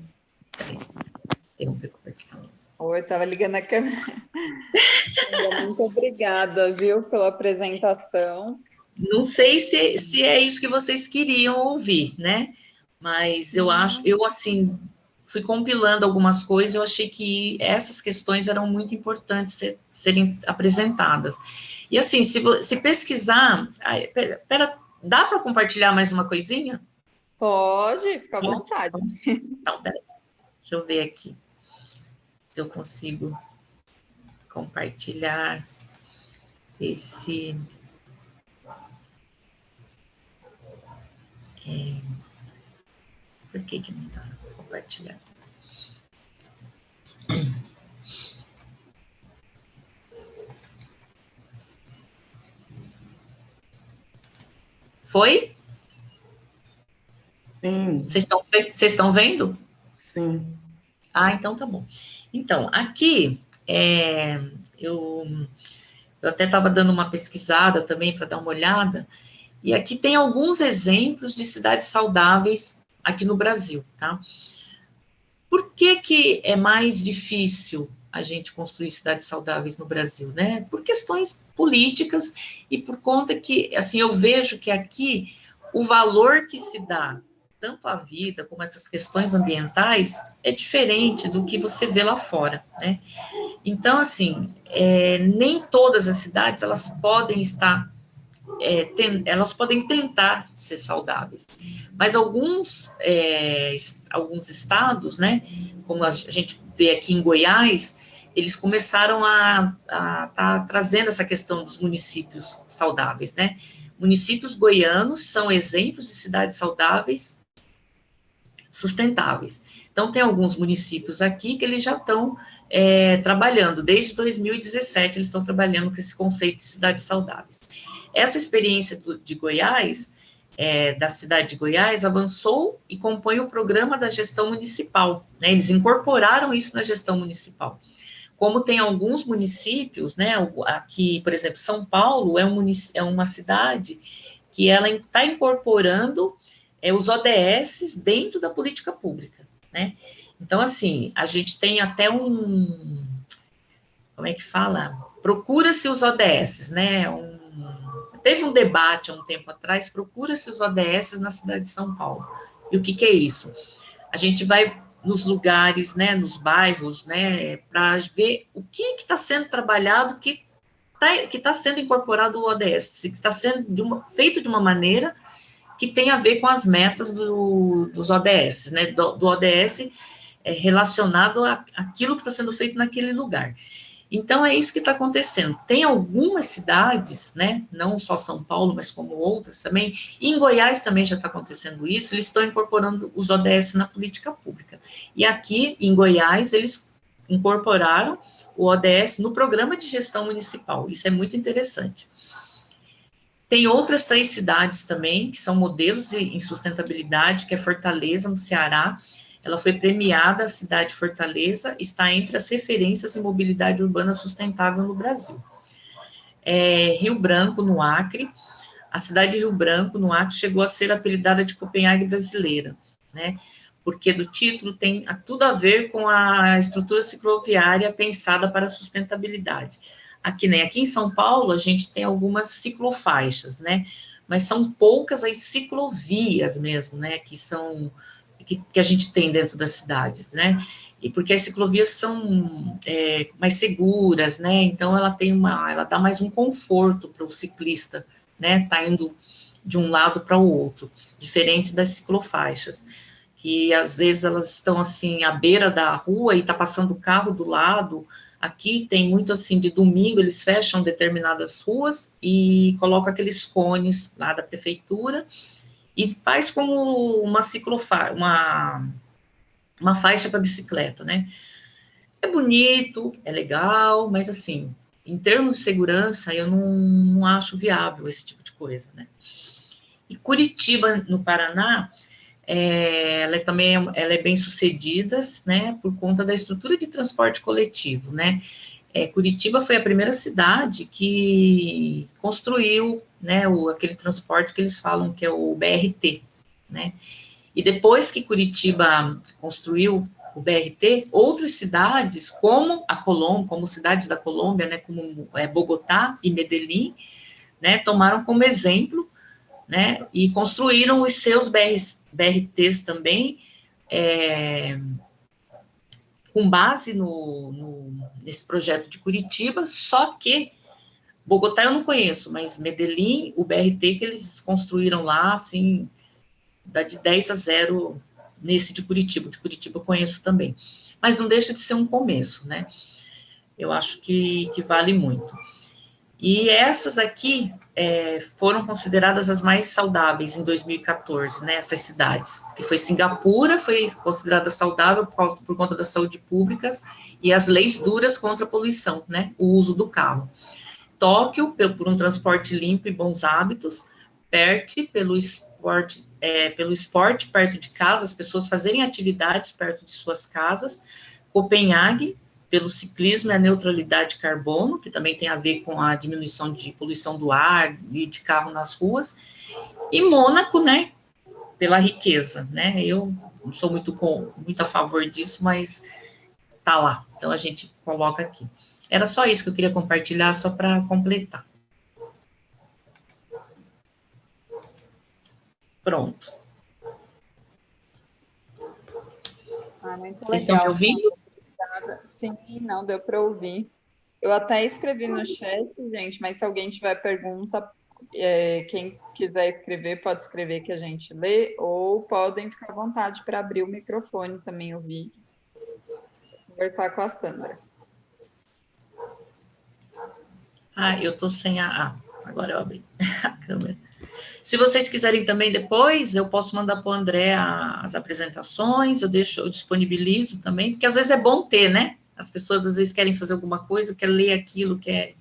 Oi, estava ligando a câmera. Sandra, muito obrigada, viu, pela apresentação. Não sei se é isso que vocês queriam ouvir, né? Mas eu acho, eu assim, fui compilando algumas coisas, eu achei que essas questões eram muito importantes serem apresentadas. E assim, se pesquisar, pera, dá para compartilhar mais uma coisinha? Pode, fica à vontade. Então, peraí, deixa eu ver aqui se eu consigo compartilhar esse... Por que não dá para compartilhar? Foi? Sim, Vocês estão vendo? sim. Ah, então tá bom. Então, aqui, eu até estava dando uma pesquisada também para dar uma olhada, e aqui tem alguns exemplos de cidades saudáveis aqui no Brasil, tá? Por que que é mais difícil a gente construir cidades saudáveis no Brasil, né? Por questões políticas e por conta que, assim, eu vejo que aqui o valor que se dá tanto à vida como essas questões ambientais é diferente do que você vê lá fora, né? Então, assim, nem todas as cidades elas podem estar elas podem tentar ser saudáveis, mas alguns estados, né, como a gente vê aqui em Goiás, eles começaram a tá trazendo essa questão dos municípios saudáveis, né? Municípios goianos são exemplos de cidades saudáveis sustentáveis. Então, tem alguns municípios aqui que eles já estão trabalhando, desde 2017, eles estão trabalhando com esse conceito de cidades saudáveis. Essa experiência de Goiás, da cidade de Goiás, avançou e compõe o programa da gestão municipal, né? Eles incorporaram isso na gestão municipal. Como tem alguns municípios, né? Aqui, por exemplo, São Paulo é uma cidade que ela está incorporando os ODS dentro da política pública, né? Então, assim, a gente tem até como é que fala? Procura-se os ODS, né? Teve um debate há um tempo atrás, procura-se os ODS na cidade de São Paulo. E o que é isso? A gente vai nos lugares, né, nos bairros, né, para ver o que está sendo trabalhado, que está sendo incorporado o ODS, se está sendo feito de uma maneira que tem a ver com as metas dos ODS, né, do ODS relacionado àquilo que está sendo feito naquele lugar. Então, é isso que está acontecendo. Tem algumas cidades, né, não só São Paulo, mas como outras também, e em Goiás também já está acontecendo isso, eles estão incorporando os ODS na política pública. E aqui, em Goiás, eles incorporaram o ODS no programa de gestão municipal. Isso é muito interessante. Tem outras 3 cidades também, que são modelos em sustentabilidade, que é Fortaleza, no Ceará. Ela foi premiada, a cidade de Fortaleza, está entre as referências em mobilidade urbana sustentável no Brasil. Rio Branco, no Acre. A cidade de Rio Branco, no Acre, chegou a ser apelidada de Copenhague brasileira, né? Porque do título tem tudo a ver com a estrutura cicloviária pensada para a sustentabilidade. Aqui em São Paulo, a gente tem algumas ciclofaixas, né? Mas são poucas as ciclovias mesmo, né? Que a gente tem dentro das cidades, né? E porque as ciclovias são mais seguras, né? Então ela dá mais um conforto para o ciclista, né? Tá indo de um lado para o outro, diferente das ciclofaixas, que às vezes elas estão assim à beira da rua e está passando o carro do lado. Aqui tem muito assim, de domingo eles fecham determinadas ruas e colocam aqueles cones lá da prefeitura, e faz como uma uma faixa para bicicleta, né? É bonito, é legal, mas assim, em termos de segurança, eu não acho viável esse tipo de coisa, né? E Curitiba, no Paraná, ela também ela é bem sucedida, né, por conta da estrutura de transporte coletivo, né? Curitiba foi a primeira cidade que construiu, né, aquele transporte que eles falam que é o BRT, né? E depois que Curitiba construiu o BRT, outras cidades, como a Colômbia, como cidades da Colômbia, né, como Bogotá e Medellín, né, tomaram como exemplo, né, e construíram os seus BRTs também, com base nesse projeto de Curitiba, só que Bogotá eu não conheço, mas Medellín, o BRT que eles construíram lá, assim, dá de 10-0 nesse de Curitiba eu conheço também, mas não deixa de ser um começo, né? Eu acho que vale muito. E essas aqui foram consideradas as mais saudáveis em 2014, né, essas cidades, que foi Singapura, foi considerada saudável por conta da saúde pública e as leis duras contra a poluição, né, o uso do carro. Tóquio, por um transporte limpo e bons hábitos. Perth, pelo esporte perto de casa, as pessoas fazerem atividades perto de suas casas. Copenhague, pelo ciclismo e a neutralidade de carbono, que também tem a ver com a diminuição de poluição do ar e de carro nas ruas. E Mônaco, né, pela riqueza, né? Eu não sou muito a favor disso, mas tá lá. Então a gente coloca aqui. Era só isso que eu queria compartilhar, só para completar. Pronto. Muito Vocês estão me ouvindo? Sim, não deu para ouvir. Eu até escrevi no chat, gente, mas se alguém tiver pergunta, quem quiser escrever, pode escrever que a gente lê, ou podem ficar à vontade para abrir o microfone também, ouvir, conversar com a Sandra. Eu tô sem agora eu abri a câmera. Se vocês quiserem também depois, eu posso mandar para o André as apresentações, eu disponibilizo também, porque às vezes é bom ter, né? As pessoas às vezes querem fazer alguma coisa, quer ler aquilo, quer,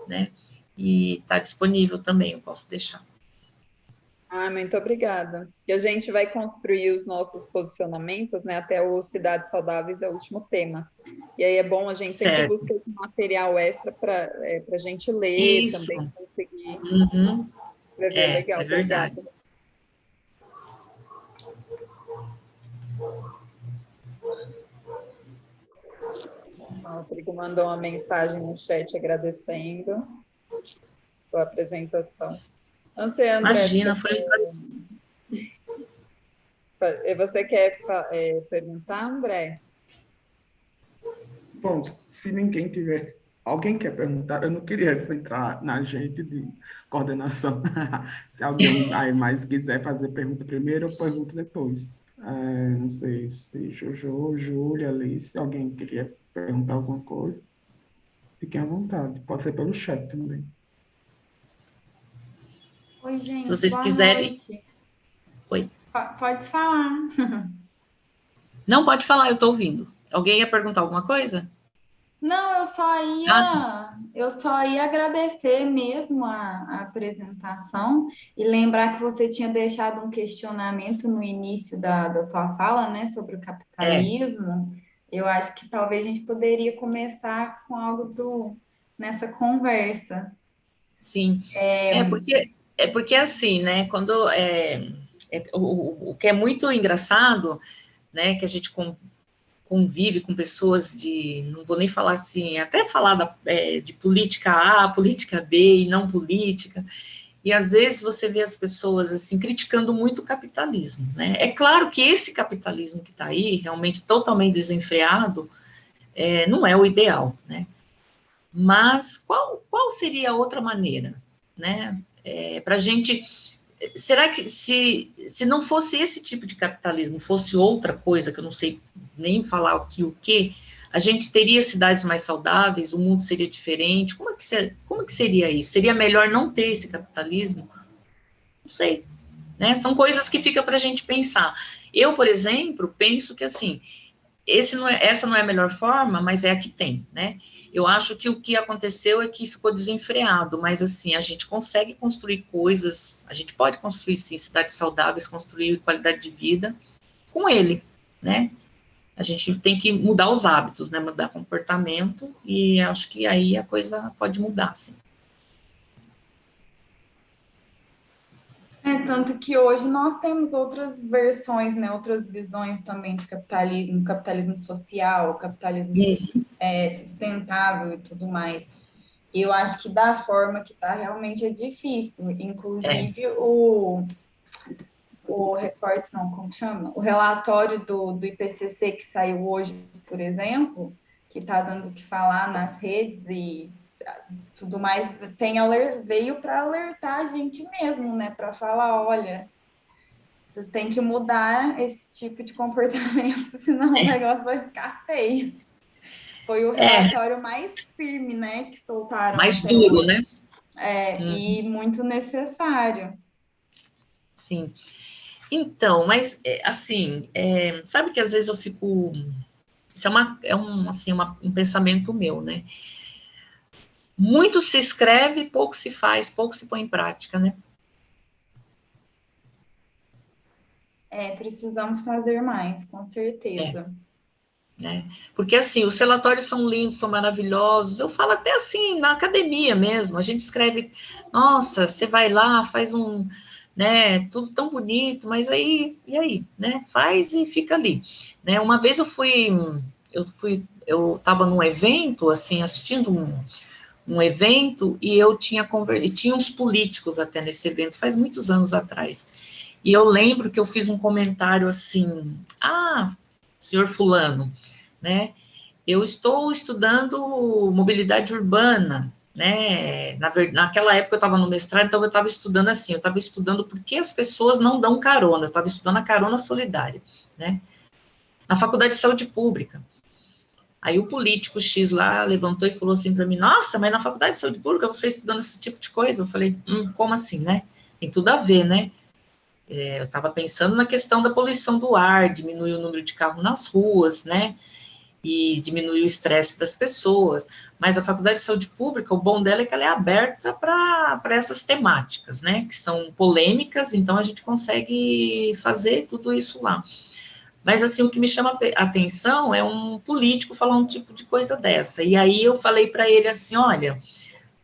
né? E está disponível também, eu posso deixar. Muito obrigada. E a gente vai construir os nossos posicionamentos, né? Até o Cidades Saudáveis é o último tema. E aí é bom a gente sempre buscar esse material extra para a gente ler, isso. Também conseguir escrever legal. É verdade. Obrigada. O Rodrigo mandou uma mensagem no chat agradecendo a apresentação. Não sei, André. Imagina, foi... Você quer perguntar, André? Bom, se ninguém tiver... Alguém quer perguntar? Eu não queria entrar na gente de coordenação. Se alguém aí mais quiser fazer pergunta primeiro, eu pergunto depois. Não sei se Jojo, Júlia, Alice, alguém queria perguntar alguma coisa. Fiquem à vontade. Pode ser pelo chat também. Oi, gente. Se vocês quiserem... Noite. Oi. Pode falar. Não, pode falar, eu estou ouvindo. Alguém ia perguntar alguma coisa? Não, eu só ia agradecer mesmo a apresentação e lembrar que você tinha deixado um questionamento no início da sua fala, né, sobre o capitalismo. Eu acho que talvez a gente poderia começar com algo nessa conversa. Sim, porque assim, né, quando o que é muito engraçado, né, que a gente convive com pessoas não vou nem falar assim, até falar de política A, política B e não política, e às vezes você vê as pessoas assim criticando muito o capitalismo, né? É claro que esse capitalismo que está aí, realmente totalmente desenfreado, não é o ideal, né? Mas qual seria a outra maneira, né? Para a gente... Será que se não fosse esse tipo de capitalismo, fosse outra coisa, que eu não sei nem falar o que, a gente teria cidades mais saudáveis, o mundo seria diferente? Como é que seria isso? Seria melhor não ter esse capitalismo? Não sei. né? São coisas que fica para a gente pensar. Eu, por exemplo, penso que, assim, essa não é a melhor forma, mas é a que tem, né? Eu acho que o que aconteceu é que ficou desenfreado, mas, assim, a gente consegue construir coisas, a gente pode construir, sim, cidades saudáveis, construir qualidade de vida com ele, né? A gente tem que mudar os hábitos, né? Mudar comportamento, e acho que aí a coisa pode mudar, sim. Tanto que hoje nós temos outras versões, né, outras visões também de capitalismo, capitalismo social, capitalismo sustentável e tudo mais. E eu acho que da forma que está realmente é difícil. Inclusive o reporte, não, como chama? O relatório do IPCC que saiu hoje, por exemplo, que está dando o que falar nas redes e tudo mais, veio para alertar a gente mesmo, né? Para falar, olha, vocês têm que mudar esse tipo de comportamento, senão o negócio vai ficar feio. Foi o relatório mais firme, né, que soltaram mais até duro, hoje. né? E muito necessário. Sim. Então, mas, assim, sabe que às vezes eu fico... Isso um pensamento meu, né? Muito se escreve, pouco se faz, pouco se põe em prática, né? Precisamos fazer mais, com certeza. Né? Porque, assim, os relatórios são lindos, são maravilhosos. Eu falo até assim, na academia mesmo, a gente escreve, nossa, você vai lá, faz né, tudo tão bonito, mas aí, e aí, né? Faz e fica ali, né? Uma vez eu estava num evento, assim, assistindo um evento, e eu tinha uns políticos até nesse evento, faz muitos anos atrás. E eu lembro que eu fiz um comentário assim, senhor fulano, né, eu estou estudando mobilidade urbana, né, naquela época eu estava no mestrado, então eu estava estudando assim, eu estava estudando por que as pessoas não dão carona, eu estava estudando a carona solidária, né, na Faculdade de Saúde Pública. Aí o político X lá levantou e falou assim para mim, nossa, mas na Faculdade de Saúde Pública você estudando esse tipo de coisa? Eu falei, como assim, né? Tem tudo a ver, né? Eu estava pensando na questão da poluição do ar, diminuir o número de carros nas ruas, né? E diminuir o estresse das pessoas. Mas a Faculdade de Saúde Pública, o bom dela é que ela é aberta para essas temáticas, né? Que são polêmicas, então a gente consegue fazer tudo isso lá. Mas, assim, o que me chama a atenção é um político falar um tipo de coisa dessa. E aí eu falei para ele assim, olha,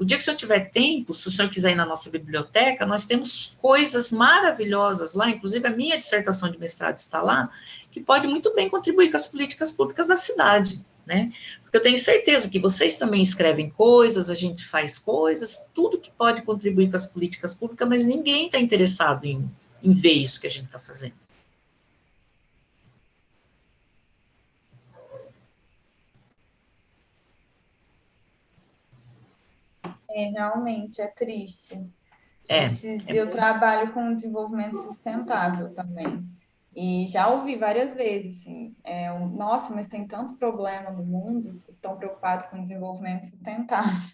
o dia que o senhor tiver tempo, se o senhor quiser ir na nossa biblioteca, nós temos coisas maravilhosas lá, inclusive a minha dissertação de mestrado está lá, que pode muito bem contribuir com as políticas públicas da cidade, né? Porque eu tenho certeza que vocês também escrevem coisas, a gente faz coisas, tudo que pode contribuir com as políticas públicas, mas ninguém está interessado em ver isso que a gente está fazendo. Realmente é triste. Eu trabalho com desenvolvimento sustentável também. E já ouvi várias vezes, assim, nossa, mas tem tanto problema no mundo, vocês estão preocupados com desenvolvimento sustentável.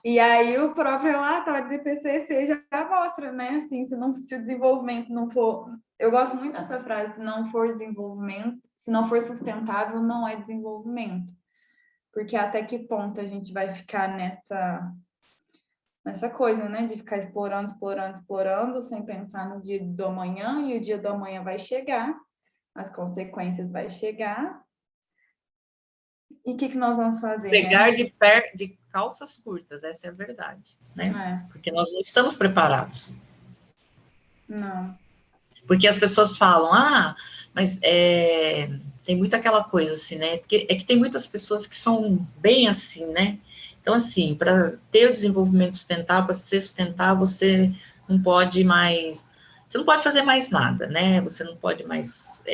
E aí o próprio relatório do IPCC já mostra, né, assim, se o desenvolvimento não for... Eu gosto muito dessa frase, se não for desenvolvimento, se não for sustentável, não é desenvolvimento. Porque até que ponto a gente vai ficar nessa coisa, né, de ficar explorando, sem pensar no dia do amanhã, e o dia do amanhã vai chegar, as consequências vai chegar, e o que nós vamos fazer, Pegar né? de calças curtas, essa é a verdade, né? Porque nós não estamos preparados. Não. Porque as pessoas falam, mas tem muito aquela coisa assim, né? É que tem muitas pessoas que são bem assim, né? Então, assim, para ter o desenvolvimento sustentável, para ser sustentável, você não pode fazer mais nada, né? Você não pode mais,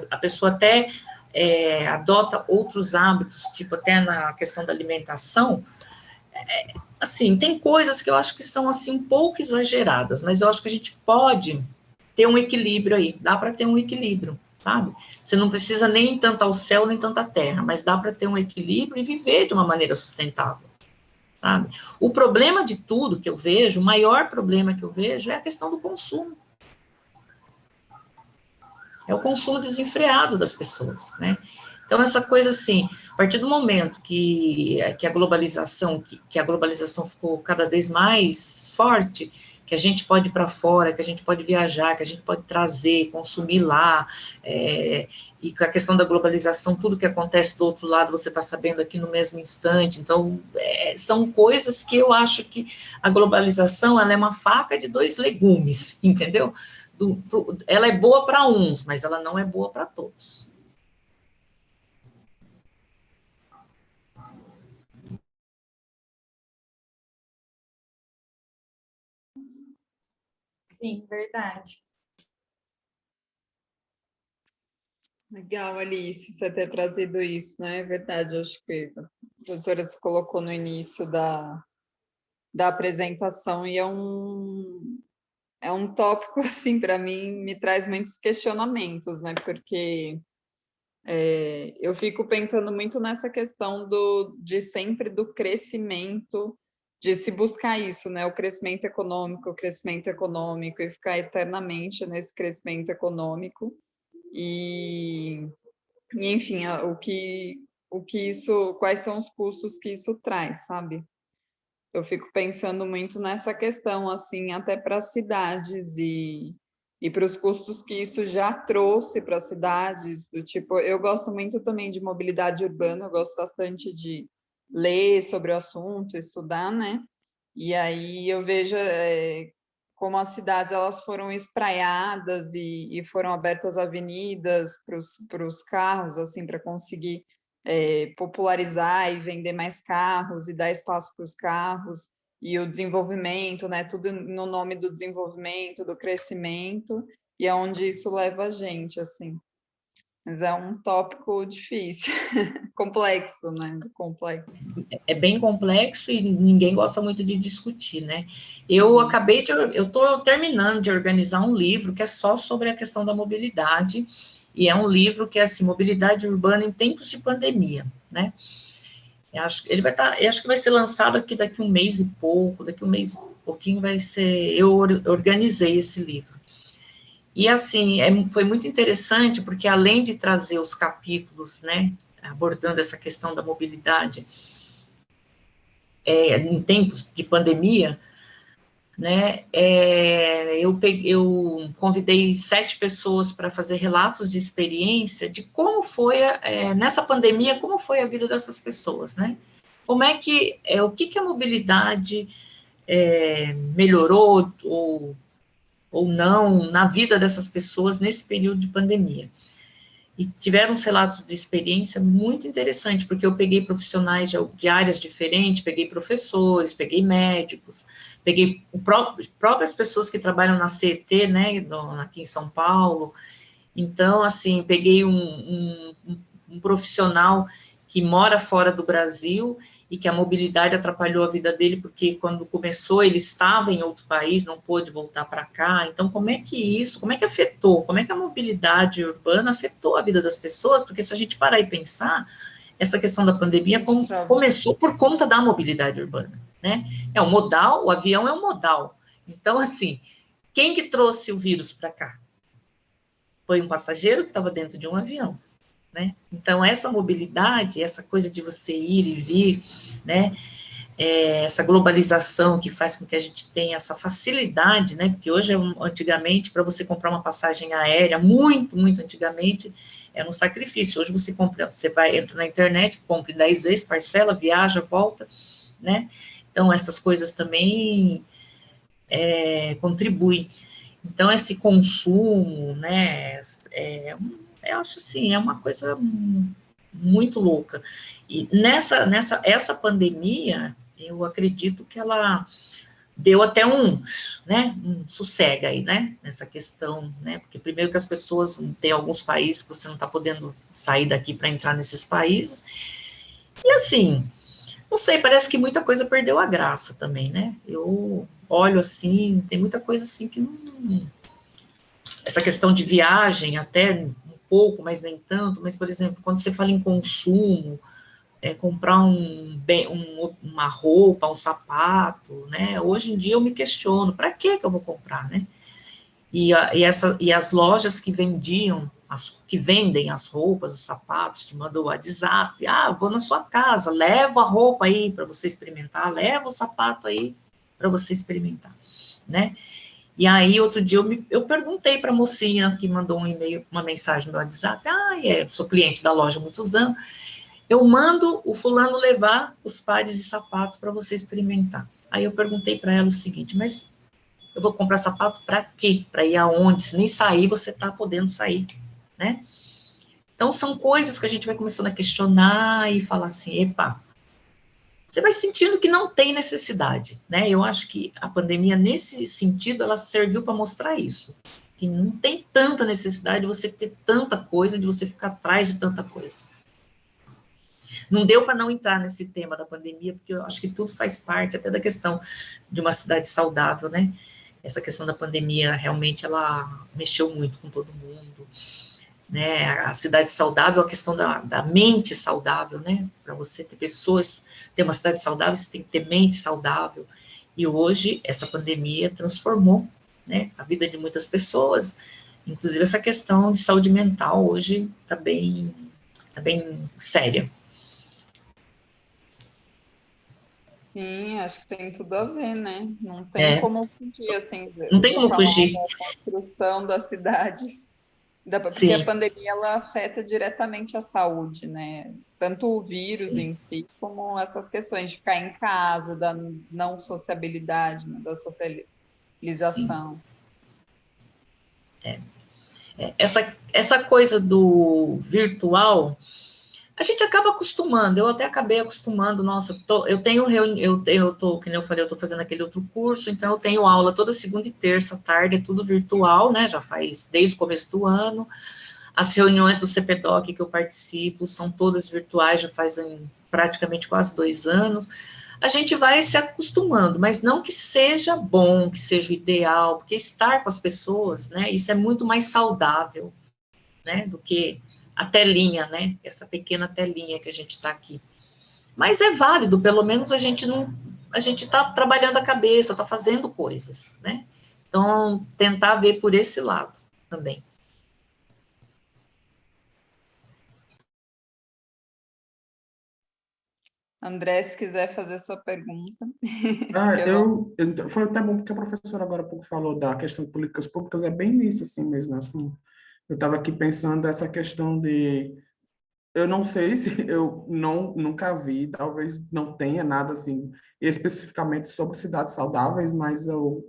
a pessoa até adota outros hábitos, tipo até na questão da alimentação, assim, tem coisas que eu acho que são, assim, um pouco exageradas, mas eu acho que a gente pode ter um equilíbrio aí, dá para ter um equilíbrio, sabe? Você não precisa nem tanto ao céu, nem tanto à terra, mas dá para ter um equilíbrio e viver de uma maneira sustentável, sabe? O problema de tudo que eu vejo, o maior problema que eu vejo é a questão do consumo, É o consumo desenfreado das pessoas, né? Então, essa coisa assim, a partir do momento que a globalização, que a globalização ficou cada vez mais forte, que a gente pode ir para fora, que a gente pode viajar, que a gente pode trazer, consumir lá, e com a questão da globalização, tudo que acontece do outro lado, você está sabendo aqui no mesmo instante. Então, são coisas que eu acho que a globalização, ela é uma faca de dois legumes, entendeu? Ela é boa para uns, mas ela não é boa para todos. Sim, verdade. Legal, Alice, você ter trazido isso, né? É verdade, acho que a professora se colocou no início da apresentação e é um tópico, assim, para mim, me traz muitos questionamentos, né? Porque eu fico pensando muito nessa questão de sempre do crescimento, de se buscar isso, né? O crescimento econômico, e ficar eternamente nesse crescimento econômico. E enfim, o que isso, quais são os custos que isso traz, sabe? Eu fico pensando muito nessa questão, assim, até para as cidades e para os custos que isso já trouxe para as cidades, do tipo, eu gosto muito também de mobilidade urbana, eu gosto bastante de ler sobre o assunto, estudar, né? E aí eu vejo como as cidades elas foram espraiadas e foram abertas avenidas para os carros, assim, para conseguir popularizar e vender mais carros e dar espaço para os carros e o desenvolvimento, né? Tudo no nome do desenvolvimento, do crescimento, e é onde isso leva a gente, assim. Mas é um tópico difícil, complexo, né? Complexo. É bem complexo e ninguém gosta muito de discutir, né? Eu estou terminando de organizar um livro que é só sobre a questão da mobilidade, e é um livro que é assim, mobilidade urbana em tempos de pandemia, né? Acho que vai ser lançado aqui daqui um mês e pouco, daqui um mês e pouquinho vai ser, eu organizei esse livro. E assim, foi muito interessante, porque além de trazer os capítulos, né, abordando essa questão da mobilidade, em tempos de pandemia, né, eu convidei 7 pessoas para fazer relatos de experiência de como foi, nessa pandemia, como foi a vida dessas pessoas, né? Como é que, o que a mobilidade melhorou ou não na vida dessas pessoas nesse período de pandemia. E tiveram uns relatos de experiência muito interessante, porque eu peguei profissionais de áreas diferentes, peguei professores, peguei médicos, peguei próprias pessoas que trabalham na CET, né, aqui em São Paulo. Então, assim, peguei um profissional que mora fora do Brasil e que a mobilidade atrapalhou a vida dele, porque quando começou ele estava em outro país, não pôde voltar para cá. Então, como é que afetou, como é que a mobilidade urbana afetou a vida das pessoas? Porque se a gente parar e pensar, essa questão da pandemia começou por conta da mobilidade urbana, né? É um modal, o avião é um modal. Então, assim, quem que trouxe o vírus para cá? Foi um passageiro que estava dentro de um avião, né? Então, essa mobilidade, essa coisa de você ir e vir, né? Essa globalização que faz com que a gente tenha essa facilidade, né? Porque hoje, antigamente, para você comprar uma passagem aérea, muito, muito antigamente, era um sacrifício. Hoje você entra na internet, compra em 10 vezes, parcela, viaja, volta, né? Então, essas coisas também contribuem. Então, esse consumo, né, eu acho assim, é uma coisa muito louca. E essa pandemia, eu acredito que ela deu até um sossego aí, né, nessa questão, né, porque primeiro que as pessoas, tem alguns países que você não está podendo sair daqui para entrar nesses países, e assim, não sei, parece que muita coisa perdeu a graça também, né, eu olho assim, tem muita coisa assim que não... Essa questão de viagem, até um pouco, mas nem tanto, mas, por exemplo, quando você fala em consumo, comprar uma roupa, um sapato, né, hoje em dia eu me questiono, para que eu vou comprar, né? E as lojas que vendiam, que vendem as roupas, os sapatos, te mandam o WhatsApp, vou na sua casa, levo a roupa aí para você experimentar, levo o sapato aí para você experimentar, né? E aí, outro dia, eu perguntei para a mocinha que mandou um e-mail, uma mensagem no WhatsApp, sou cliente da loja há muitos anos, eu mando o fulano levar os pares de sapatos para você experimentar. Aí eu perguntei para ela o seguinte, mas eu vou comprar sapato para quê? Para ir aonde? Se nem sair, você está podendo sair, né? Então, são coisas que a gente vai começando a questionar e falar assim, epa, você vai sentindo que não tem necessidade, né? Eu acho que a pandemia, nesse sentido, ela serviu para mostrar isso, que não tem tanta necessidade de você ter tanta coisa, de você ficar atrás de tanta coisa. Não deu para não entrar nesse tema da pandemia, porque eu acho que tudo faz parte, até da questão de uma cidade saudável, né? Essa questão da pandemia, realmente, ela mexeu muito com todo mundo, né? A cidade saudável, a questão da mente saudável, né? Para você ter pessoas, ter uma cidade saudável, você tem que ter mente saudável. E hoje, essa pandemia transformou, né, a vida de muitas pessoas, inclusive essa questão de saúde mental hoje está bem séria. Sim, acho que tem tudo a ver, né? Não tem como fugir, assim, Não tem eu como falar fugir. da construção das cidades, porque a Sim. pandemia, ela afeta diretamente a saúde, né? Tanto o vírus em si, como essas questões de ficar em casa, da não sociabilidade, né? Da Sim. socialização. Essa coisa do virtual, a gente acaba acostumando, eu até acabei acostumando, nossa, eu tenho reunião, que nem eu falei, eu estou fazendo aquele outro curso, então eu tenho aula toda segunda e terça à tarde, é tudo virtual, né, já faz desde o começo do ano, as reuniões do CPDOC que eu participo são todas virtuais, já fazem praticamente quase 2 anos, a gente vai se acostumando, mas não que seja bom, que seja ideal, porque estar com as pessoas, né, isso é muito mais saudável, né, do que a telinha, né, essa pequena telinha que a gente está aqui. Mas é válido, pelo menos a gente está trabalhando a cabeça, está fazendo coisas, né, então tentar ver por esse lado também. André, se quiser fazer sua pergunta. Foi até bom porque a professora agora há pouco falou da questão de políticas públicas, é bem nisso assim mesmo, assim. Eu estava aqui pensando essa questão de, eu não sei se eu nunca vi, talvez não tenha nada assim especificamente sobre cidades saudáveis, mas eu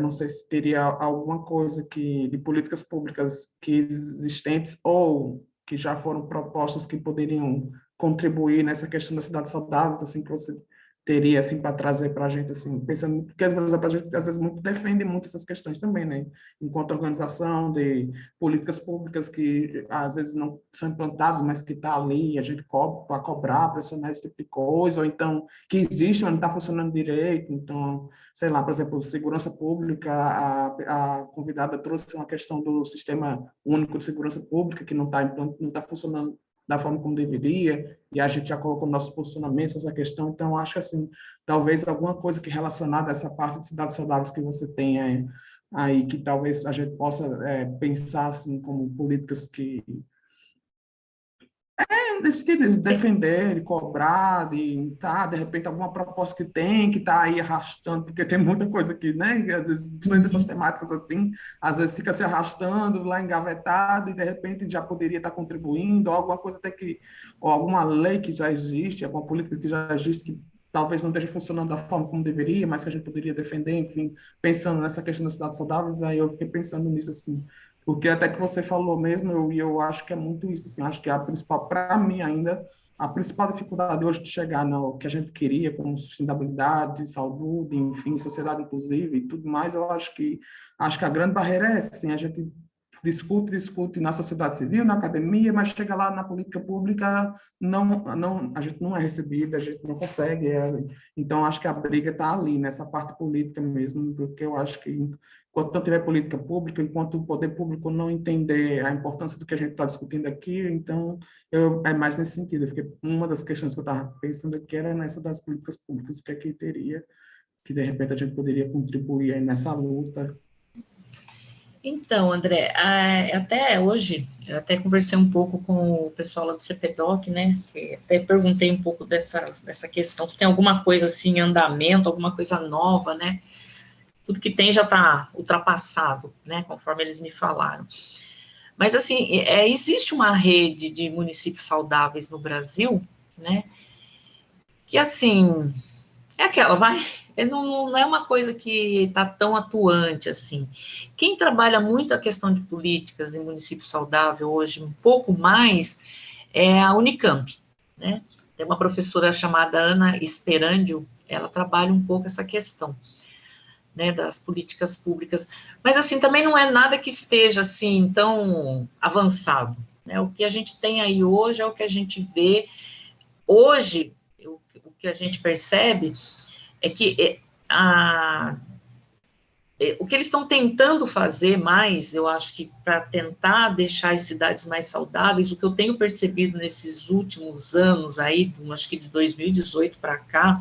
não sei se teria alguma coisa de políticas públicas que existentes ou que já foram propostas que poderiam contribuir nessa questão das cidades saudáveis, assim, que você teria, assim, para trazer para a gente, assim, pensando, porque às vezes a gente, às vezes, muito defende muito essas questões também, né? Enquanto organização de políticas públicas que às vezes não são implantadas, mas que está ali, a gente cobra para cobrar, pressionar esse tipo de coisa, ou então que existe, mas não está funcionando direito, então sei lá, por exemplo, segurança pública, a convidada trouxe uma questão do sistema único de segurança pública, que não tá funcionando da forma como deveria, e a gente já colocou nossos posicionamentos essa questão, então acho que assim, talvez alguma coisa que relacionada a essa parte de cidades saudáveis que você tem aí, que talvez a gente possa pensar assim como políticas que nesse sentido, de defender, de cobrar, de repente, alguma proposta que tem, que está aí arrastando, porque tem muita coisa aqui, né? E às vezes, principalmente essas temáticas assim, às vezes fica se arrastando lá engavetado e de repente já poderia estar contribuindo, ou alguma coisa até que, ou alguma lei que já existe, alguma política que já existe, que talvez não esteja funcionando da forma como deveria, mas que a gente poderia defender, enfim, pensando nessa questão das cidades saudáveis, aí eu fiquei pensando nisso assim, porque até que você falou mesmo, eu acho que é muito isso, assim, acho que a principal, para mim ainda, a principal dificuldade hoje de chegar no que a gente queria, como sustentabilidade, saúde, enfim, sociedade inclusiva e tudo mais, eu acho que a grande barreira é essa, assim, a gente discute na sociedade civil, na academia, mas chega lá na política pública, a gente não é recebida, a gente não consegue, então acho que a briga está ali, nessa parte política mesmo, porque eu acho que enquanto não tiver política pública, enquanto o poder público não entender a importância do que a gente está discutindo aqui, então é mais nesse sentido. Uma das questões que eu estava pensando aqui era nessa das políticas públicas, o que é que teria, que de repente a gente poderia contribuir aí nessa luta. Então, André, até hoje, eu até conversei um pouco com o pessoal lá do CPDOC, né, que até perguntei um pouco dessa questão, se tem alguma coisa assim em andamento, alguma coisa nova, né, tudo que tem já está ultrapassado, né, conforme eles me falaram. Mas, assim, existe uma rede de municípios saudáveis no Brasil, né, que, assim, é aquela, não é uma coisa que está tão atuante assim. Quem trabalha muito a questão de políticas em município saudável hoje, um pouco mais, é a Unicamp, né? Tem uma professora chamada Ana Esperandio, ela trabalha um pouco essa questão, né, das políticas públicas. Mas, assim, também não é nada que esteja, assim, tão avançado, né? O que a gente tem aí hoje é o que a gente vê. Hoje, o que a gente percebe é que o que eles estão tentando fazer mais, eu acho que para tentar deixar as cidades mais saudáveis, o que eu tenho percebido nesses últimos anos aí, acho que de 2018 para cá,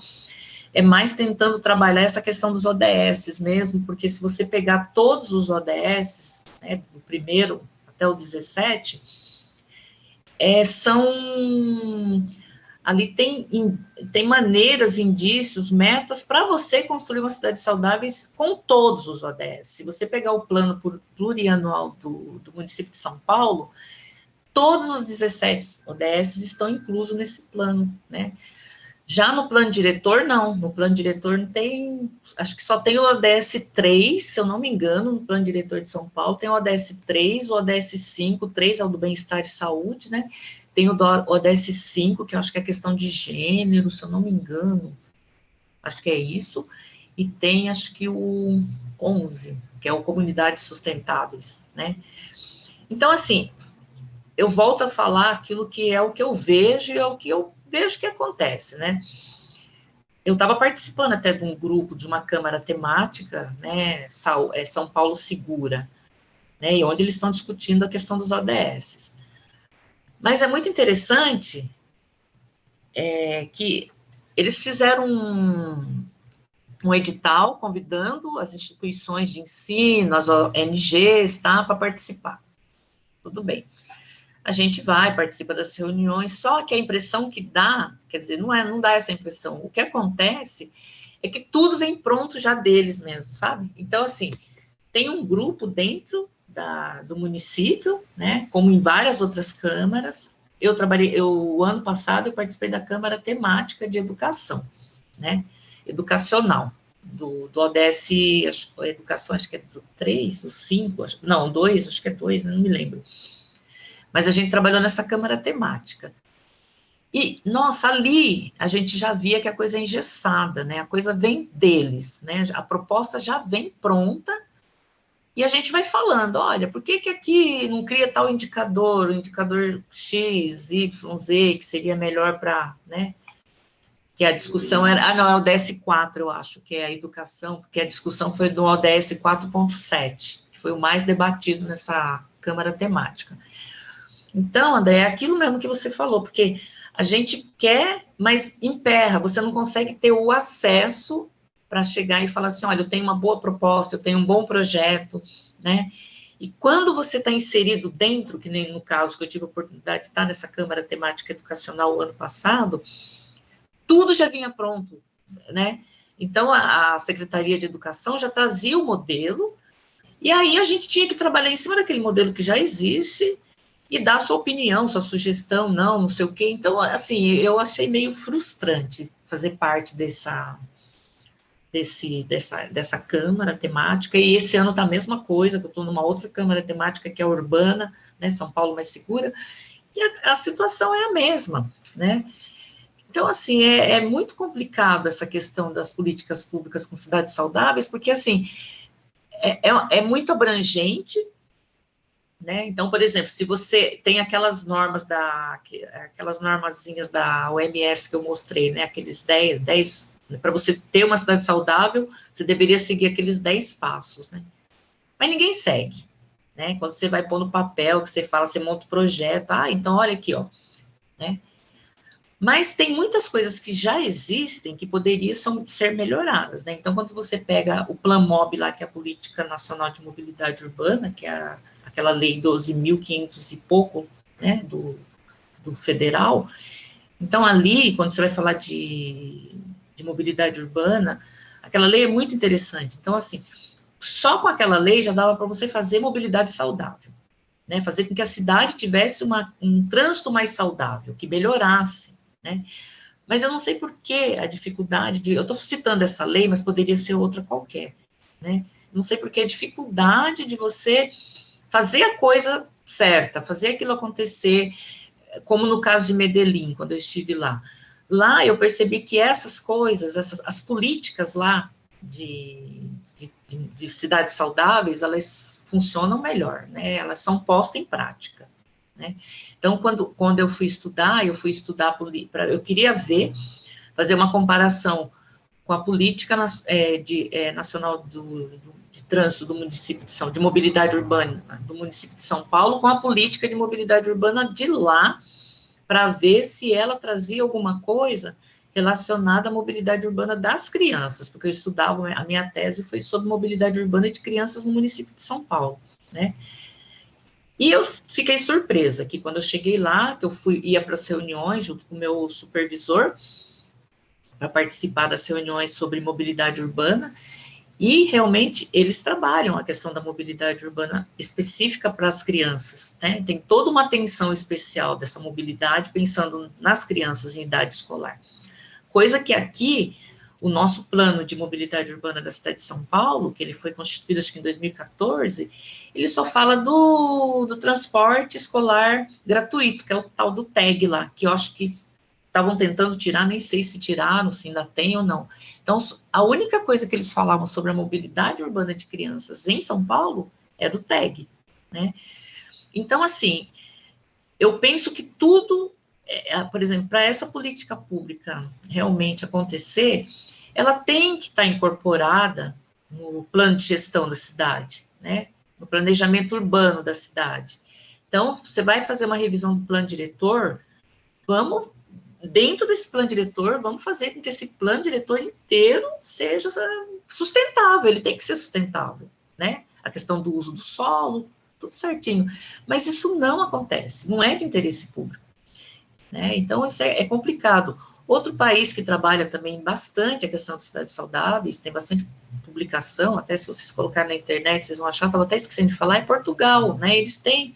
é mais tentando trabalhar essa questão dos ODS mesmo, porque se você pegar todos os ODS, né, do primeiro até o 17, ali tem maneiras, indícios, metas para você construir uma cidade saudável com todos os ODS. Se você pegar o plano plurianual do município de São Paulo, todos os 17 ODS estão inclusos nesse plano, né? Já no plano diretor, não. No plano diretor não tem, acho que só tem o ODS 3, se eu não me engano, no plano diretor de São Paulo, tem o ODS 3, o ODS 5, o 3 é o do bem-estar e saúde, né? Tem o ODS 5, que eu acho que é questão de gênero, se eu não me engano, acho que é isso, e tem, acho que o 11, que é o Comunidades Sustentáveis, né? Então, assim, eu volto a falar aquilo que é o que eu vejo e é o que eu vejo que acontece, né? Eu estava participando até de um grupo, de uma câmara temática, né, São Paulo Segura, né, e onde eles estão discutindo a questão dos ODS. Mas é muito interessante que eles fizeram um edital convidando as instituições de ensino, as ONGs, tá, para participar. Tudo bem. A gente vai, participa das reuniões, só que a impressão que dá, quer dizer, não dá essa impressão. O que acontece é que tudo vem pronto já deles mesmo, sabe? Então, assim, tem um grupo dentro do município, né, como em várias outras câmaras. O ano passado, eu participei da Câmara Temática de Educação, né, educacional, do ODS, educação, acho que é do 3, o 5, não, 2, acho que é 2, não me lembro. Mas a gente trabalhou nessa câmara temática. E, nossa, ali a gente já via que a coisa é engessada, né? A coisa vem deles, né? A proposta já vem pronta e a gente vai falando, olha, por que aqui não cria tal indicador, o indicador X, Y, Z, que seria melhor para, né? Que a discussão era, não, é o ODS 4, eu acho, que é a educação, porque a discussão foi do ODS 4.7, que foi o mais debatido nessa câmara temática. Então, André, é aquilo mesmo que você falou, porque a gente quer, mas emperra, você não consegue ter o acesso para chegar e falar assim, olha, eu tenho uma boa proposta, eu tenho um bom projeto, né? E quando você está inserido dentro, que nem no caso que eu tive a oportunidade de estar nessa Câmara Temática Educacional o ano passado, tudo já vinha pronto, né? Então, a Secretaria de Educação já trazia o modelo, e aí a gente tinha que trabalhar em cima daquele modelo que já existe, e dar sua opinião, sua sugestão, não sei o quê. Então, assim, eu achei meio frustrante fazer parte dessa câmara temática, e esse ano tá a mesma coisa, que eu estou numa outra câmara temática que é urbana, né, São Paulo Mais Segura, e a situação é a mesma, né? Então, assim, é muito complicado essa questão das políticas públicas com cidades saudáveis, porque, assim, é muito abrangente, né? Então, por exemplo, se você tem aquelas normazinhas da OMS que eu mostrei, né? Aqueles 10 para você ter uma cidade saudável, você deveria seguir aqueles 10 passos, né? Mas ninguém segue, né? Quando você vai pôr no papel, que você fala, você monta o projeto, então olha aqui, ó, né? Mas tem muitas coisas que já existem que poderiam ser melhoradas, né? Então, quando você pega o PlanMob lá, que é a Política Nacional de Mobilidade Urbana, que é aquela lei 12.500 e pouco, né, do federal, então ali, quando você vai falar de mobilidade urbana, aquela lei é muito interessante. Então, assim, só com aquela lei já dava para você fazer mobilidade saudável, né? Fazer com que a cidade tivesse um trânsito mais saudável, que melhorasse, né? Mas eu não sei por que a dificuldade eu estou citando essa lei, mas poderia ser outra qualquer, né? Não sei por que a dificuldade de você fazer a coisa certa, fazer aquilo acontecer, como no caso de Medellín, quando eu estive lá. Lá eu percebi que essas coisas, as políticas lá de cidades saudáveis, elas funcionam melhor, né? Elas são postas em prática, né? Então, quando eu fui estudar eu queria fazer uma comparação com a política nacional de trânsito do município de mobilidade urbana do município de São Paulo, com a política de mobilidade urbana de lá, para ver se ela trazia alguma coisa relacionada à mobilidade urbana das crianças, porque eu estudava, a minha tese foi sobre mobilidade urbana de crianças no município de São Paulo, né? E eu fiquei surpresa que quando eu cheguei lá, que eu ia para as reuniões junto com o meu supervisor, para participar das reuniões sobre mobilidade urbana, e realmente eles trabalham a questão da mobilidade urbana específica para as crianças, né? Tem toda uma atenção especial dessa mobilidade, pensando nas crianças em idade escolar. Coisa que aqui, o nosso plano de mobilidade urbana da cidade de São Paulo, que ele foi constituído acho que em 2014, ele só fala do transporte escolar gratuito, que é o tal do TAG lá, que eu acho que estavam tentando tirar, nem sei se tiraram, se ainda tem ou não. Então, a única coisa que eles falavam sobre a mobilidade urbana de crianças em São Paulo é do TAG, né? Então, assim, eu penso que tudo, por exemplo, para essa política pública realmente acontecer, ela tem que estar incorporada no plano de gestão da cidade, né? No planejamento urbano da cidade. Então, você vai fazer uma revisão do plano diretor, dentro desse plano diretor, vamos fazer com que esse plano diretor inteiro seja sustentável, ele tem que ser sustentável, né? A questão do uso do solo, tudo certinho. Mas isso não acontece, não é de interesse público, né? Então, isso é complicado. Outro país que trabalha também bastante a questão de cidades saudáveis, tem bastante publicação, até se vocês colocarem na internet, vocês vão achar, estava até esquecendo de falar, é Portugal, né? Eles têm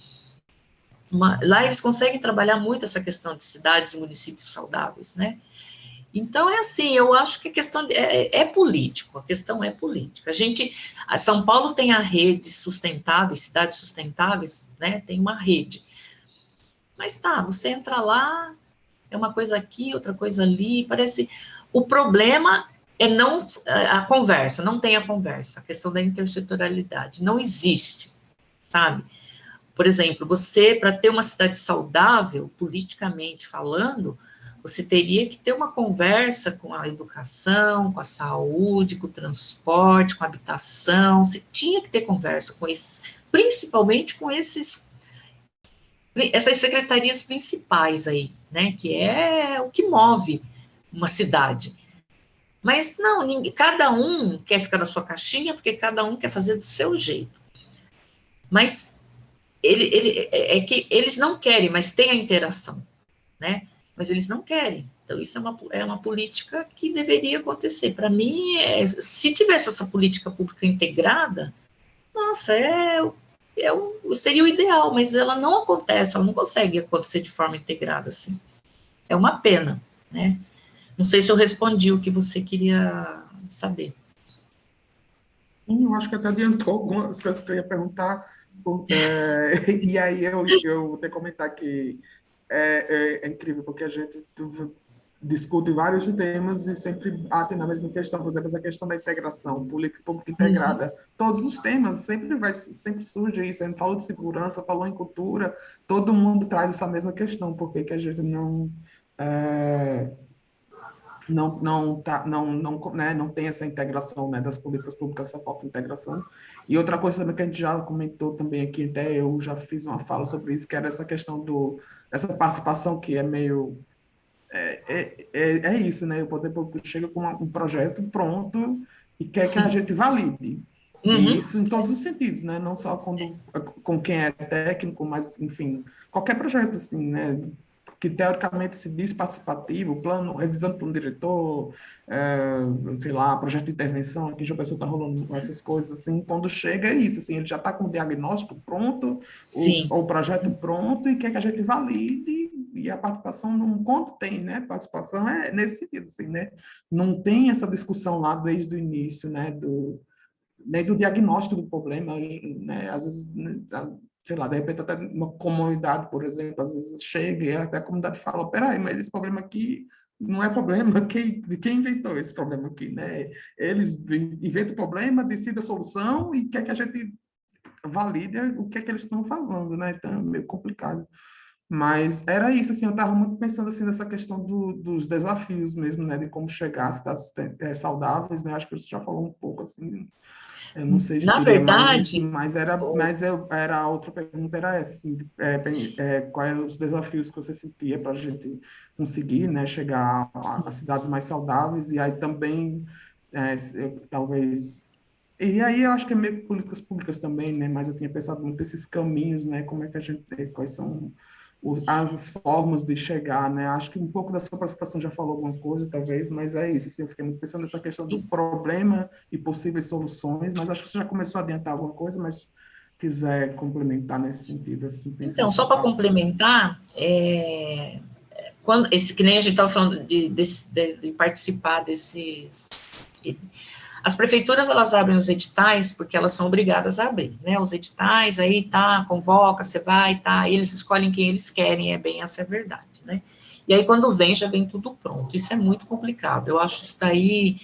lá eles conseguem trabalhar muito essa questão de cidades e municípios saudáveis, né? Então, é assim, eu acho que a questão é político, a questão é política. São Paulo tem a rede sustentáveis, cidades sustentáveis, né? Tem uma rede. Mas tá, você entra lá, é uma coisa aqui, outra coisa ali, parece... O problema é não a conversa, não tem a conversa, a questão da intersetorialidade, não existe, sabe? Por exemplo, você, para ter uma cidade saudável, politicamente falando, você teria que ter uma conversa com a educação, com a saúde, com o transporte, com a habitação, você tinha que ter conversa com esses, principalmente com essas secretarias principais aí, né, que é o que move uma cidade. Mas não, cada um quer ficar na sua caixinha, porque cada um quer fazer do seu jeito. Mas é que eles não querem, mas tem a interação, né? Mas eles não querem. Então, isso é uma política que deveria acontecer. Para mim, se tivesse essa política pública integrada, nossa, seria o ideal, mas ela não acontece, ela não consegue acontecer de forma integrada, assim. É uma pena, né? Não sei se eu respondi o que você queria saber. Sim, eu acho que até adiantou algumas coisas que eu ia perguntar. E aí eu vou ter que comentar que é incrível, porque a gente discute vários temas e sempre bate na mesma questão. Por exemplo, essa questão da integração, política pública integrada. Todos os temas, sempre surge isso. A gente falou de segurança, falou em cultura, todo mundo traz essa mesma questão. Por que que a gente não tem essa integração, né, das políticas públicas, essa falta de integração. E outra coisa também que a gente já comentou também aqui, até eu já fiz uma fala sobre isso, que era essa questão essa participação que é meio é isso, né? O poder público chega com um projeto pronto e quer que a gente valide. E Uhum. isso em todos os sentidos, né? Não só com quem é técnico, mas, enfim, qualquer projeto, assim, né? Que teoricamente se diz participativo, plano, revisão do plano diretor, sei lá, projeto de intervenção, aqui já a pessoa está rolando essas coisas, assim, quando chega é isso, assim, ele já está com o diagnóstico pronto, Sim. o projeto pronto, e quer que a gente valide, e a participação não contém, né? Participação é nesse sentido, assim, né? Não tem essa discussão lá desde o início, né? Nem do diagnóstico do problema, né? Às vezes, né, sei lá, de repente até uma comunidade, por exemplo, às vezes chega e até a comunidade fala, peraí, mas esse problema aqui não é problema, de quem inventou esse problema aqui, né? Eles inventam o problema, decidem a solução e quer que a gente valide o que é que eles estão falando, né? Então, é meio complicado. Mas era isso, assim, eu estava muito pensando, assim, nessa questão dos desafios mesmo, né? De como chegar a cidades saudáveis, né? Acho que você já falou um pouco, assim, eu não sei se Na teria mais isso, verdade, mas era a outra pergunta era essa, assim, quais eram os desafios que você sentia para a gente conseguir, né, chegar a cidades mais saudáveis, e aí também, talvez... E aí eu acho que é meio que políticas públicas também, né, mas eu tinha pensado muito nesses caminhos, né, como é que a gente, quais são as formas de chegar, né? Acho que um pouco da sua apresentação já falou alguma coisa, talvez, mas é isso, assim, eu fiquei muito pensando nessa questão do problema e possíveis soluções, mas acho que você já começou a adiantar alguma coisa, mas quiser complementar nesse sentido, assim, então, pensando só com para calma. complementar, quando esse que nem a gente estava falando de participar desses. As prefeituras, elas abrem os editais porque elas são obrigadas a abrir, né? Os editais, aí tá, convoca, você vai, tá, e eles escolhem quem eles querem, é bem essa é a verdade, né? E aí, quando vem, já vem tudo pronto. Isso é muito complicado. Eu acho isso daí,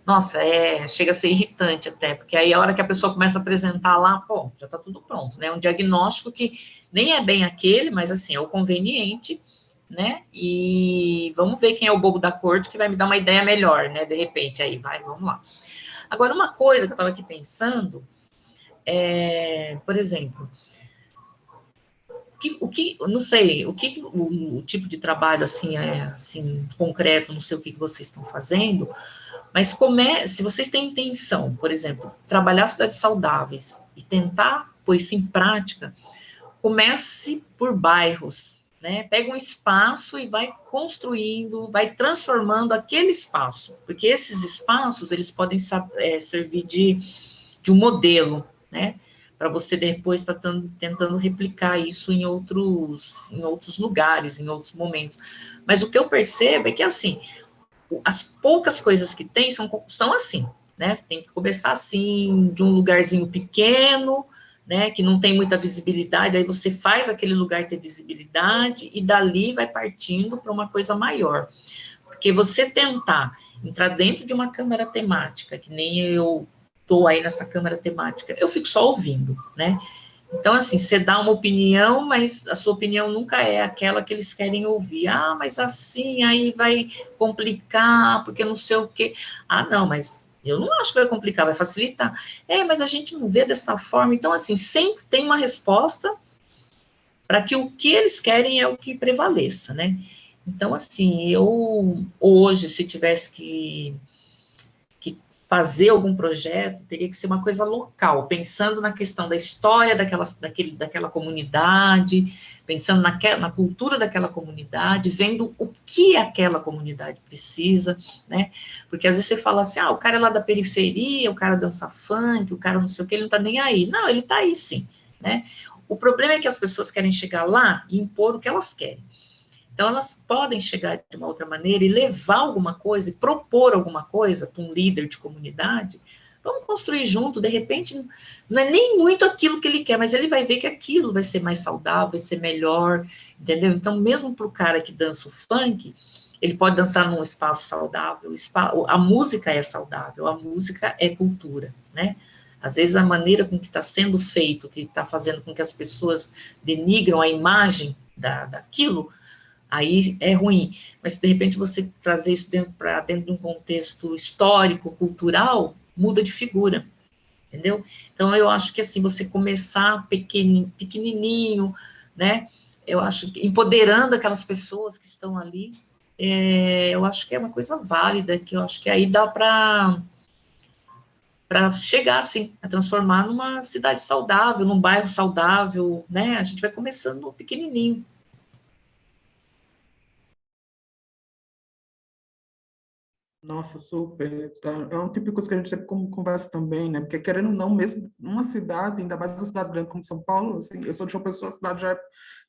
nossa, chega a ser irritante até, porque aí a hora que a pessoa começa a apresentar lá, pô, já tá tudo pronto, né? Um diagnóstico que nem é bem aquele, mas assim, é o conveniente, né? E vamos ver quem é o bobo da corte que vai me dar uma ideia melhor, né? De repente, aí, vamos lá. Agora, uma coisa que eu estava aqui pensando, por exemplo, não sei, o tipo de trabalho, assim, assim, concreto, não sei o que vocês estão fazendo, mas se vocês têm intenção, por exemplo, trabalhar cidades saudáveis e tentar pôr isso em prática, comece por bairros, né? Pega um espaço e vai construindo, vai transformando aquele espaço, porque esses espaços, eles podem servir de um modelo, né? Para você depois estar tentando replicar isso em outros lugares, em outros momentos. Mas o que eu percebo é que, assim, as poucas coisas que tem são assim, né? Você tem que começar assim, de um lugarzinho pequeno, né? Que não tem muita visibilidade, aí você faz aquele lugar ter visibilidade e dali vai partindo para uma coisa maior. Porque você tentar entrar dentro de uma câmara temática, que nem eu estou aí nessa câmara temática, eu fico só ouvindo, né? Então, assim, você dá uma opinião, mas a sua opinião nunca é aquela que eles querem ouvir. Ah, mas assim, aí vai complicar, porque não sei o quê. Ah, não, mas eu não acho que vai complicar, vai facilitar. Mas a gente não vê dessa forma. Então, assim, sempre tem uma resposta para que o que eles querem é o que prevaleça, né? Então, assim, eu hoje, se tivesse que fazer algum projeto, teria que ser uma coisa local, pensando na questão da história daquela comunidade, pensando na cultura daquela comunidade, vendo o que aquela comunidade precisa, né? Porque às vezes você fala assim, o cara é lá da periferia, o cara dança funk, o cara não sei o que, ele não tá nem aí. Não, ele tá aí sim, né? O problema é que as pessoas querem chegar lá e impor o que elas querem. Então, elas podem chegar de uma outra maneira e levar alguma coisa, e propor alguma coisa para um líder de comunidade. Vamos construir junto, de repente, não é nem muito aquilo que ele quer, mas ele vai ver que aquilo vai ser mais saudável, vai ser melhor, entendeu? Então, mesmo para o cara que dança o funk, ele pode dançar num espaço saudável, a música é saudável, a música é cultura, né? Às vezes, a maneira com que está sendo feito, que está fazendo com que as pessoas denigram a imagem daquilo, aí é ruim, mas se de repente você trazer isso dentro de um contexto histórico, cultural, muda de figura, entendeu? Então, eu acho que assim, você começar pequenininho, né, eu acho que empoderando aquelas pessoas que estão ali, eu acho que é uma coisa válida, que eu acho que aí dá para chegar, assim, a transformar numa cidade saudável, num bairro saudável, né? A gente vai começando pequenininho. Nossa, super. Tá? É um tipo de coisa que a gente sempre conversa também, né? Porque querendo ou não, mesmo numa cidade, ainda mais uma cidade grande como São Paulo, assim, eu sou de uma pessoa, a cidade já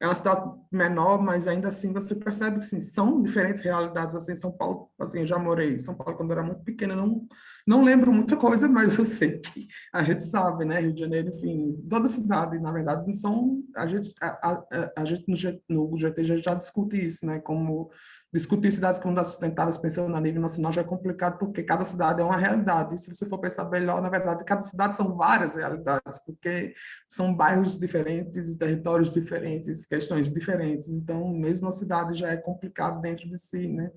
é uma cidade menor, mas ainda assim você percebe que sim, são diferentes realidades. Assim, São Paulo, assim, eu já morei em São Paulo quando eu era muito pequena, não lembro muita coisa, mas eu sei que a gente sabe, né? Rio de Janeiro, enfim, toda cidade, na verdade, não são. A gente no GT já discute isso, né? Como discutir cidades como das sustentáveis, pensando a nível nacional, já é complicado, porque cada cidade é uma realidade. E se você for pensar melhor, na verdade, cada cidade são várias realidades, porque são bairros diferentes, territórios diferentes, questões diferentes. Então, mesmo a cidade já é complicado dentro de si, né?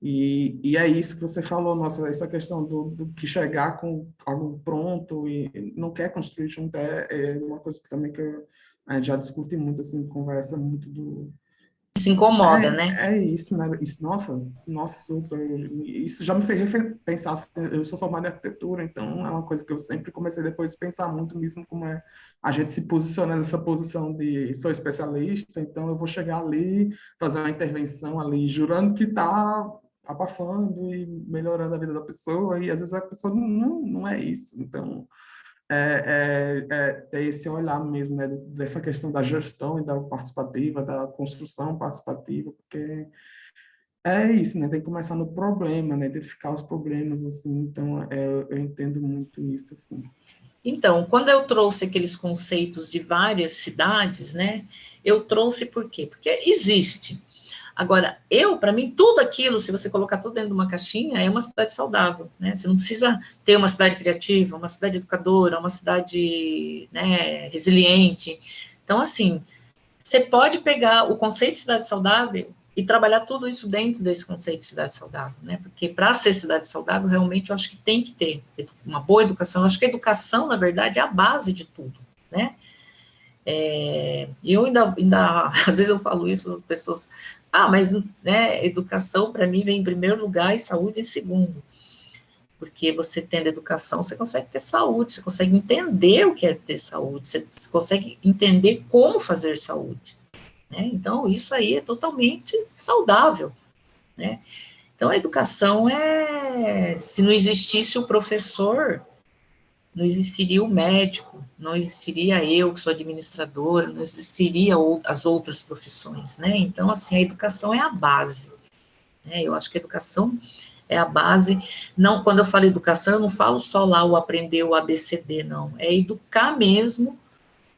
E é isso que você falou, nossa, essa questão do que chegar com algo pronto e não quer construir junto é uma coisa que também a gente já discute muito, assim, conversa muito Se incomoda, né? é isso, né? Isso, nossa, super. Isso já me fez pensar. Assim, eu sou formado em arquitetura, então é uma coisa que eu sempre comecei depois a pensar muito mesmo como é a gente se posiciona nessa posição de sou especialista, então eu vou chegar ali, fazer uma intervenção ali, jurando que está abafando e melhorando a vida da pessoa, e às vezes a pessoa não é isso. Então, ter esse olhar mesmo, né, dessa questão da gestão e da participativa, da construção participativa, porque é isso, né, tem que começar no problema, né, identificar os problemas, assim, então eu entendo muito isso, assim. Então, quando eu trouxe aqueles conceitos de várias cidades, né, eu trouxe por quê? Porque existe. Agora, para mim, tudo aquilo, se você colocar tudo dentro de uma caixinha, é uma cidade saudável, né? Você não precisa ter uma cidade criativa, uma cidade educadora, uma cidade, né, resiliente. Então, assim, você pode pegar o conceito de cidade saudável e trabalhar tudo isso dentro desse conceito de cidade saudável, né? Porque para ser cidade saudável, realmente, eu acho que tem que ter uma boa educação. Eu acho que a educação, na verdade, é a base de tudo, né? E eu ainda, às vezes eu falo isso, as pessoas, mas, né, educação, para mim, vem em primeiro lugar e saúde em segundo. Porque você tendo educação, você consegue ter saúde, você consegue entender o que é ter saúde, você consegue entender como fazer saúde, né? Então, isso aí é totalmente saudável, né? Então, a educação se não existisse o professor, não existiria o médico, não existiria eu, que sou administradora, não existiria as outras profissões, né? Então, assim, a educação é a base, né? Eu acho que a educação é a base. Não, quando eu falo educação, eu não falo só lá o aprender o ABCD, não. É educar mesmo,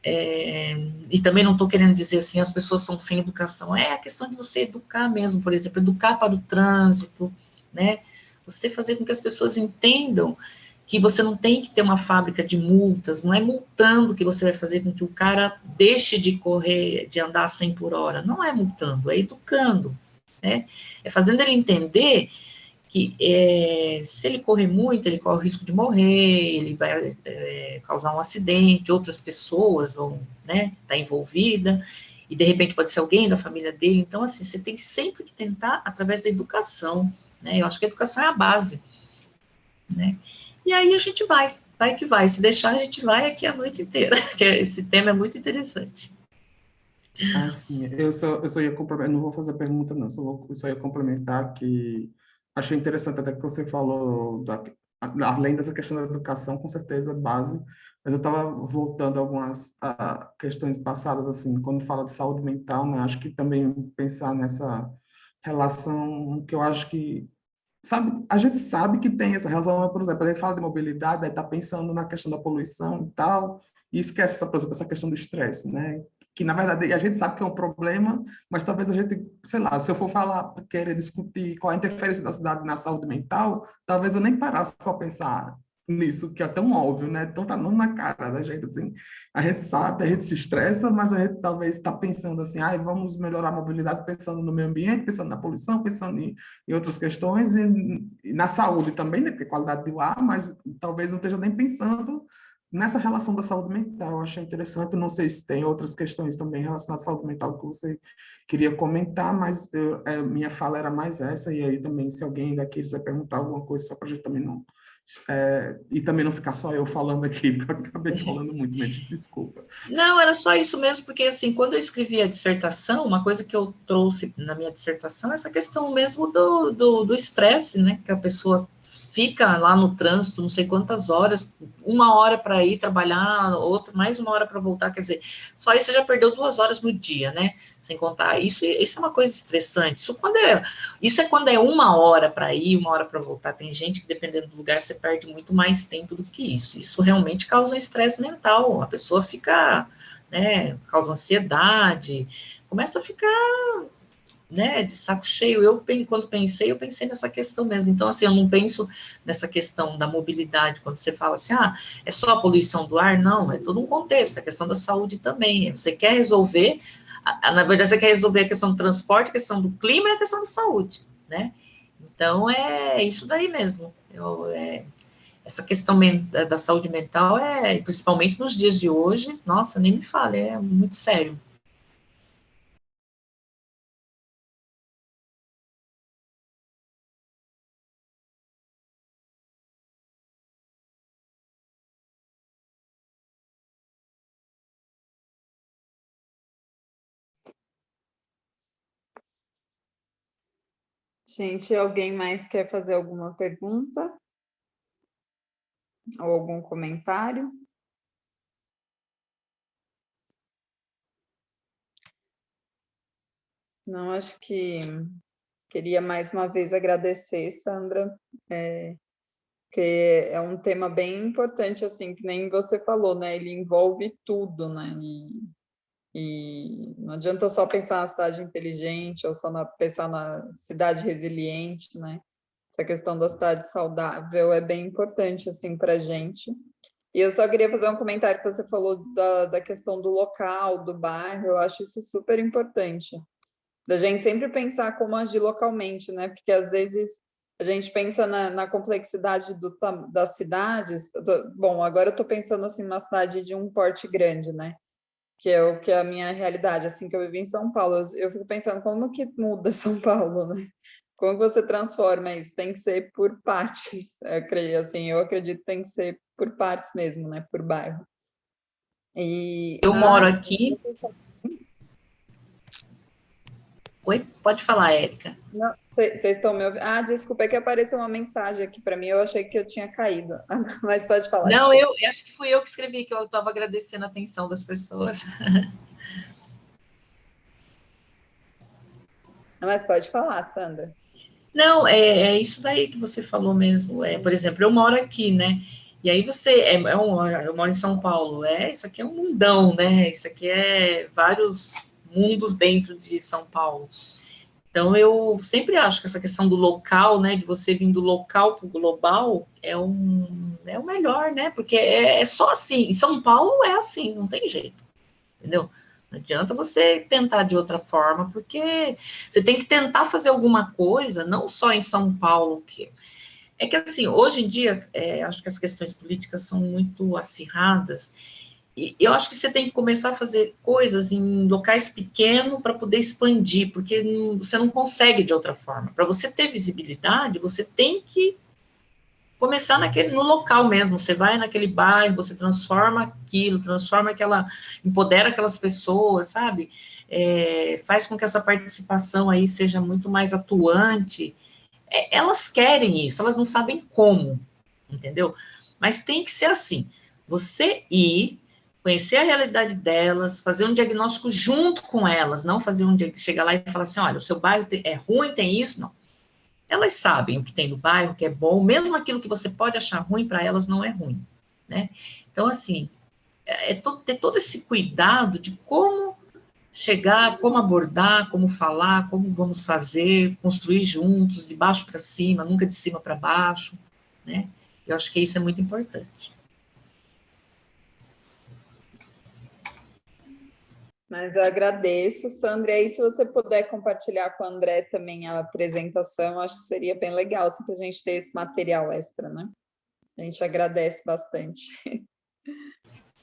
e também não estou querendo dizer assim, as pessoas são sem educação. É a questão de você educar mesmo, por exemplo, educar para o trânsito, né? Você fazer com que as pessoas entendam que você não tem que ter uma fábrica de multas, não é multando que você vai fazer com que o cara deixe de correr, de andar 100 por hora, não é multando, é educando, né? É fazendo ele entender que se ele correr muito, ele corre o risco de morrer, ele vai causar um acidente, outras pessoas vão, né, estar envolvidas, e de repente pode ser alguém da família dele, então, assim, você tem sempre que tentar através da educação, né? Eu acho que a educação é a base, né? E aí a gente vai que vai. Se deixar, a gente vai aqui a noite inteira, porque esse tema é muito interessante. Sim, eu só ia complementar, não vou fazer pergunta, não, eu só ia complementar que achei interessante até que você falou, além dessa questão da educação, com certeza, base, mas eu estava voltando a algumas questões passadas, assim, quando fala de saúde mental, né, acho que também pensar nessa relação que eu acho que sabe, a gente sabe que tem essa relação, mas, por exemplo, a gente fala de mobilidade, aí está pensando na questão da poluição e tal, e esquece, por exemplo, essa questão do estresse, né? Que, na verdade, a gente sabe que é um problema, mas talvez a gente, sei lá, se eu for falar, querer discutir qual a interferência da cidade na saúde mental, talvez eu nem parasse para pensar nisso, que é tão óbvio, né? Então tá na cara da gente, assim. A gente sabe, a gente se estressa, mas a gente talvez está pensando assim, vamos melhorar a mobilidade pensando no meio ambiente, pensando na poluição, pensando em outras questões, e na saúde também, né? Porque qualidade do ar, mas talvez não esteja nem pensando Nessa relação da saúde mental, eu achei interessante, não sei se tem outras questões também relacionadas à saúde mental que você queria comentar, mas minha fala era mais essa, e aí também, se alguém ainda quiser perguntar alguma coisa, só para a gente também não... e também não ficar só eu falando aqui, porque eu acabei falando muito, né? Desculpa. Não, era só isso mesmo, porque assim, quando eu escrevi a dissertação, uma coisa que eu trouxe na minha dissertação é essa questão mesmo do estresse, né, que a pessoa fica lá no trânsito, não sei quantas horas, 1 hora para ir trabalhar, outra, mais 1 hora para voltar, quer dizer, só isso você já perdeu 2 horas no dia, né, sem contar, isso é uma coisa estressante, isso é quando é 1 hora para ir, 1 hora para voltar, tem gente que dependendo do lugar, você perde muito mais tempo do que isso realmente causa um estresse mental, a pessoa fica, né, causa ansiedade, começa a ficar, né, de saco cheio. Quando eu pensei nessa questão mesmo. Então, assim, eu não penso nessa questão da mobilidade, quando você fala assim, é só a poluição do ar? Não, é todo um contexto, é a questão da saúde também. Você quer resolver, na verdade, você quer resolver a questão do transporte, a questão do clima e a questão da saúde, né? Então, é isso daí mesmo. Essa questão da saúde mental principalmente nos dias de hoje, nossa, nem me fale, é muito sério. Gente, alguém mais quer fazer alguma pergunta? Ou algum comentário? Não, acho que queria mais uma vez agradecer, Sandra, porque é um tema bem importante, assim, que nem você falou, né? Ele envolve tudo, né? E não adianta só pensar na cidade inteligente ou só pensar na cidade resiliente, né? Essa questão da cidade saudável é bem importante, assim, para a gente. E eu só queria fazer um comentário que você falou da questão do local, do bairro, eu acho isso super importante. Da gente sempre pensar como agir localmente, né? Porque às vezes a gente pensa na complexidade das cidades. Bom, agora eu estou pensando assim numa cidade de um porte grande, né? Que é o que é a minha realidade, assim que eu vivi em São Paulo. Eu fico pensando como que muda São Paulo, né? Como você transforma isso? Tem que ser por partes, eu acredito que tem que ser por partes mesmo, né? Por bairro. Eu moro aqui. Oi, pode falar, Érica. Vocês estão me ouvindo? Desculpa, é que apareceu uma mensagem aqui para mim, eu achei que eu tinha caído. Mas pode falar. Não, eu acho que fui eu que escrevi, que eu estava agradecendo a atenção das pessoas. Mas pode falar, Sandra. Não, é isso daí que você falou mesmo. Por exemplo, eu moro aqui, né? E aí eu moro em São Paulo. Isso aqui é um mundão, né? Isso aqui é vários mundos dentro de São Paulo. Então, eu sempre acho que essa questão do local, né, de você vir do local para o global, é o melhor, né? Porque é só assim. Em São Paulo é assim, não tem jeito, entendeu? Não adianta você tentar de outra forma, porque você tem que tentar fazer alguma coisa, não só em São Paulo, é que assim, hoje em dia, acho que as questões políticas são muito acirradas, e eu acho que você tem que começar a fazer coisas em locais pequenos para poder expandir, porque você não consegue de outra forma. Para você ter visibilidade, você tem que começar no local mesmo, você vai naquele bairro, você transforma aquilo, empodera aquelas pessoas, sabe? Faz com que essa participação aí seja muito mais atuante. Elas querem isso, elas não sabem como, entendeu? Mas tem que ser assim, você ir, conhecer a realidade delas, fazer um diagnóstico junto com elas, não chegar lá e falar assim, olha, o seu bairro é ruim, tem isso, não. Elas sabem o que tem no bairro, o que é bom, mesmo aquilo que você pode achar ruim, para elas não é ruim, né? Então, assim, ter todo esse cuidado de como chegar, como abordar, como falar, como vamos fazer, construir juntos, de baixo para cima, nunca de cima para baixo, né? Eu acho que isso é muito importante. Mas eu agradeço, Sandra. E aí, se você puder compartilhar com o André também a apresentação, acho que seria bem legal, assim, para a gente ter esse material extra, né? A gente agradece bastante.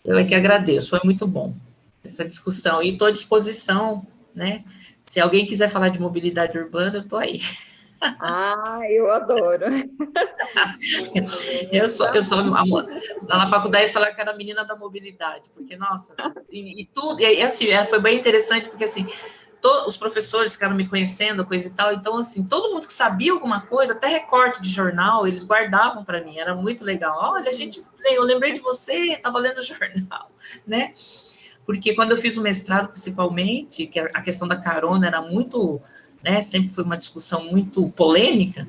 Eu é que agradeço, foi muito bom essa discussão. E estou à disposição, né? Se alguém quiser falar de mobilidade urbana, eu estou aí. Ah, eu adoro. Lá na faculdade, eu falava que era a menina da mobilidade, porque, nossa, e tudo, e assim, foi bem interessante, porque, assim, os professores ficaram me conhecendo, coisa e tal, então, assim, todo mundo que sabia alguma coisa, até recorte de jornal, eles guardavam para mim, era muito legal. Olha, eu lembrei de você, estava lendo o jornal, né? Porque quando eu fiz o mestrado, principalmente, que a questão da carona era muito, né, sempre foi uma discussão muito polêmica,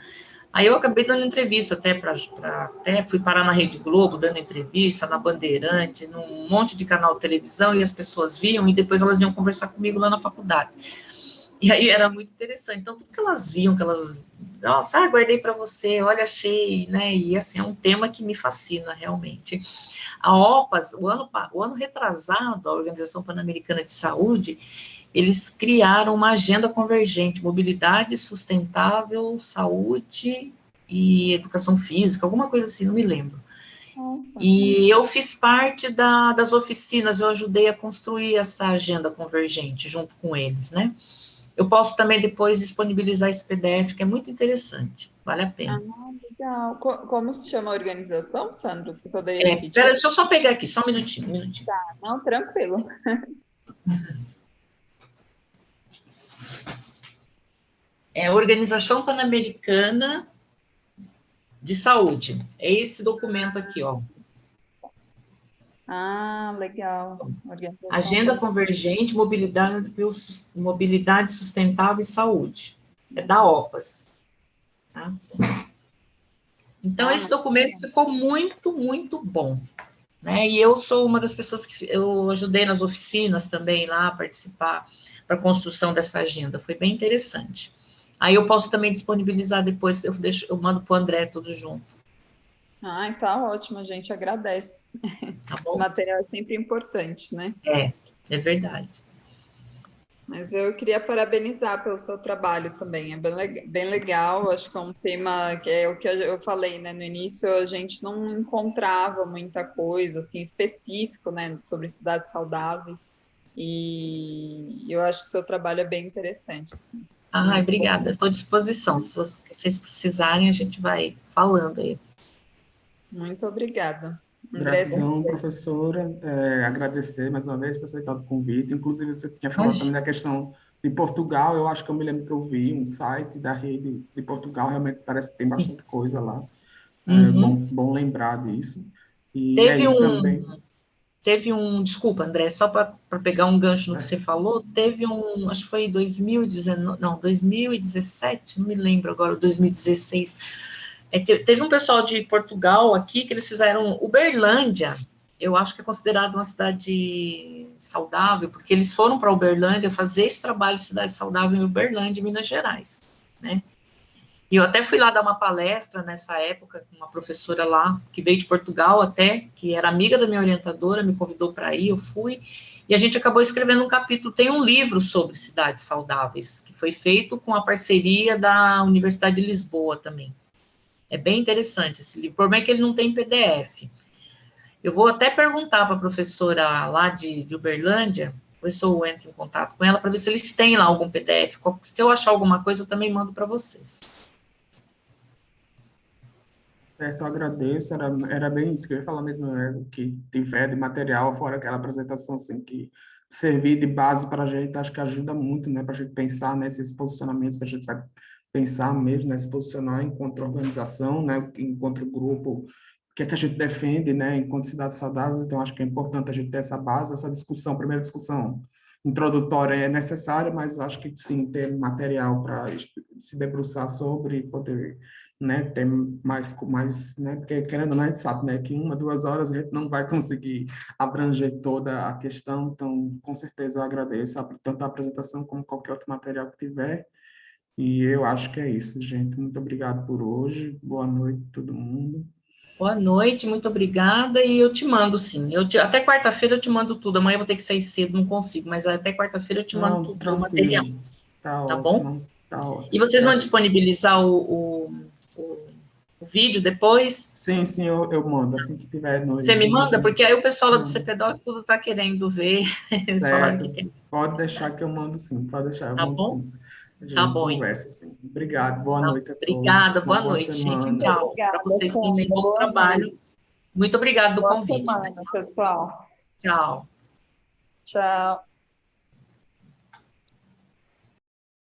aí eu acabei dando entrevista até fui parar na Rede Globo, dando entrevista, na Bandeirante, num monte de canal de televisão, e as pessoas viam, e depois elas iam conversar comigo lá na faculdade. E aí era muito interessante. Então, tudo que elas viam, nossa, guardei para você, olha, achei, né? E assim, é um tema que me fascina realmente. A OPAS, o ano retrasado, a Organização Pan-Americana de Saúde, eles criaram uma agenda convergente, mobilidade sustentável, saúde e educação física, alguma coisa assim, não me lembro. Nossa. E eu fiz parte das oficinas, eu ajudei a construir essa agenda convergente junto com eles, né? Eu posso também depois disponibilizar esse PDF, que é muito interessante, vale a pena. Ah, legal. Como se chama a organização, Sandra? Você poderia repetir? Pera, deixa eu só pegar aqui, só um minutinho. Tá, não, tranquilo. É a Organização Pan-Americana de Saúde. É esse documento aqui, ó. Ah, legal. Organização Agenda Convergente, Mobilidade Sustentável e Saúde. É da OPAS. Tá? Então, esse documento ficou muito, muito bom. Né? E eu sou uma das pessoas que eu ajudei nas oficinas também lá a participar para a construção dessa agenda. Foi bem interessante. Aí eu posso também disponibilizar depois, eu mando para o André tudo junto. Ah, tá ótimo, a gente agradece. Tá bom? Esse material é sempre importante, né? É verdade. Mas eu queria parabenizar pelo seu trabalho também, é bem legal, acho que é um tema que é o que eu falei, né, no início a gente não encontrava muita coisa, assim, específico, né, sobre cidades saudáveis, e eu acho que o seu trabalho é bem interessante, assim. Obrigada, estou à disposição, se vocês precisarem, a gente vai falando aí. Muito obrigada. Gratidão, professora. Agradecer mais uma vez ter aceitado o convite. Inclusive, você tinha falado também da questão de Portugal. Eu acho que eu me lembro que eu vi um site da rede de Portugal. Realmente parece que tem bastante coisa lá. Bom lembrar disso. E Desculpa, André, só para pegar um gancho no que você falou, acho que foi 2019, não, 2017, não me lembro agora, 2016. Teve um pessoal de Portugal aqui que eles fizeram Uberlândia, eu acho que é considerado uma cidade saudável, porque eles foram para Uberlândia fazer esse trabalho de cidade saudável em Uberlândia, Minas Gerais, né? E eu até fui lá dar uma palestra nessa época, com uma professora lá, que veio de Portugal até, que era amiga da minha orientadora, me convidou para ir, eu fui, e a gente acabou escrevendo um capítulo, tem um livro sobre cidades saudáveis, que foi feito com a parceria da Universidade de Lisboa também. É bem interessante esse livro, por bem que ele não tem PDF. Eu vou até perguntar para a professora lá de Uberlândia, depois eu entro em contato com ela, para ver se eles têm lá algum PDF. Se eu achar alguma coisa, eu também mando para vocês. Certo, eu agradeço. Era bem isso que eu ia falar mesmo, né? Que tiver de material, fora aquela apresentação assim, que servir de base para a gente, acho que ajuda muito, né? Para a gente pensar nesses posicionamentos que a gente vai pensar mesmo, né? Se posicionar enquanto organização, né? Enquanto grupo, o que é que a gente defende, né? Enquanto cidades saudáveis. Então, acho que é importante a gente ter essa base, essa discussão, a primeira discussão introdutória é necessária, mas acho que sim, ter material para se debruçar sobre e poder, né, ter mais, né, porque querendo ou não, a gente sabe, né, que 1, 2 horas a gente não vai conseguir abranger toda a questão, então, com certeza eu agradeço tanto a apresentação como qualquer outro material que tiver, e eu acho que é isso, gente, muito obrigado por hoje, boa noite a todo mundo. Boa noite, muito obrigada, e eu te mando, sim. Até quarta-feira eu te mando tudo. Amanhã eu vou ter que sair cedo, não consigo, mas até quarta-feira eu te mando tudo o material. Tá bom? Tá ótimo. E vocês vão disponibilizar o o vídeo depois? Sim, sim, eu mando, assim que tiver no... Você me manda? Porque aí o pessoal lá do Mando. CPDOC tudo está querendo ver. Eles falaram que Certo, quer. pode deixar que eu mando sim, pode deixar, eu Tá mando bom? sim. A Tá gente bom, então. conversa, sim. Obrigado, boa Tá. noite a todos, Obrigada, uma boa boa noite, gente. semana. Tchau. Para Obrigada, vocês também, Sandra. bom Boa trabalho. noite. Muito obrigado do Boa convite. semana, pessoal. Tchau. Tchau.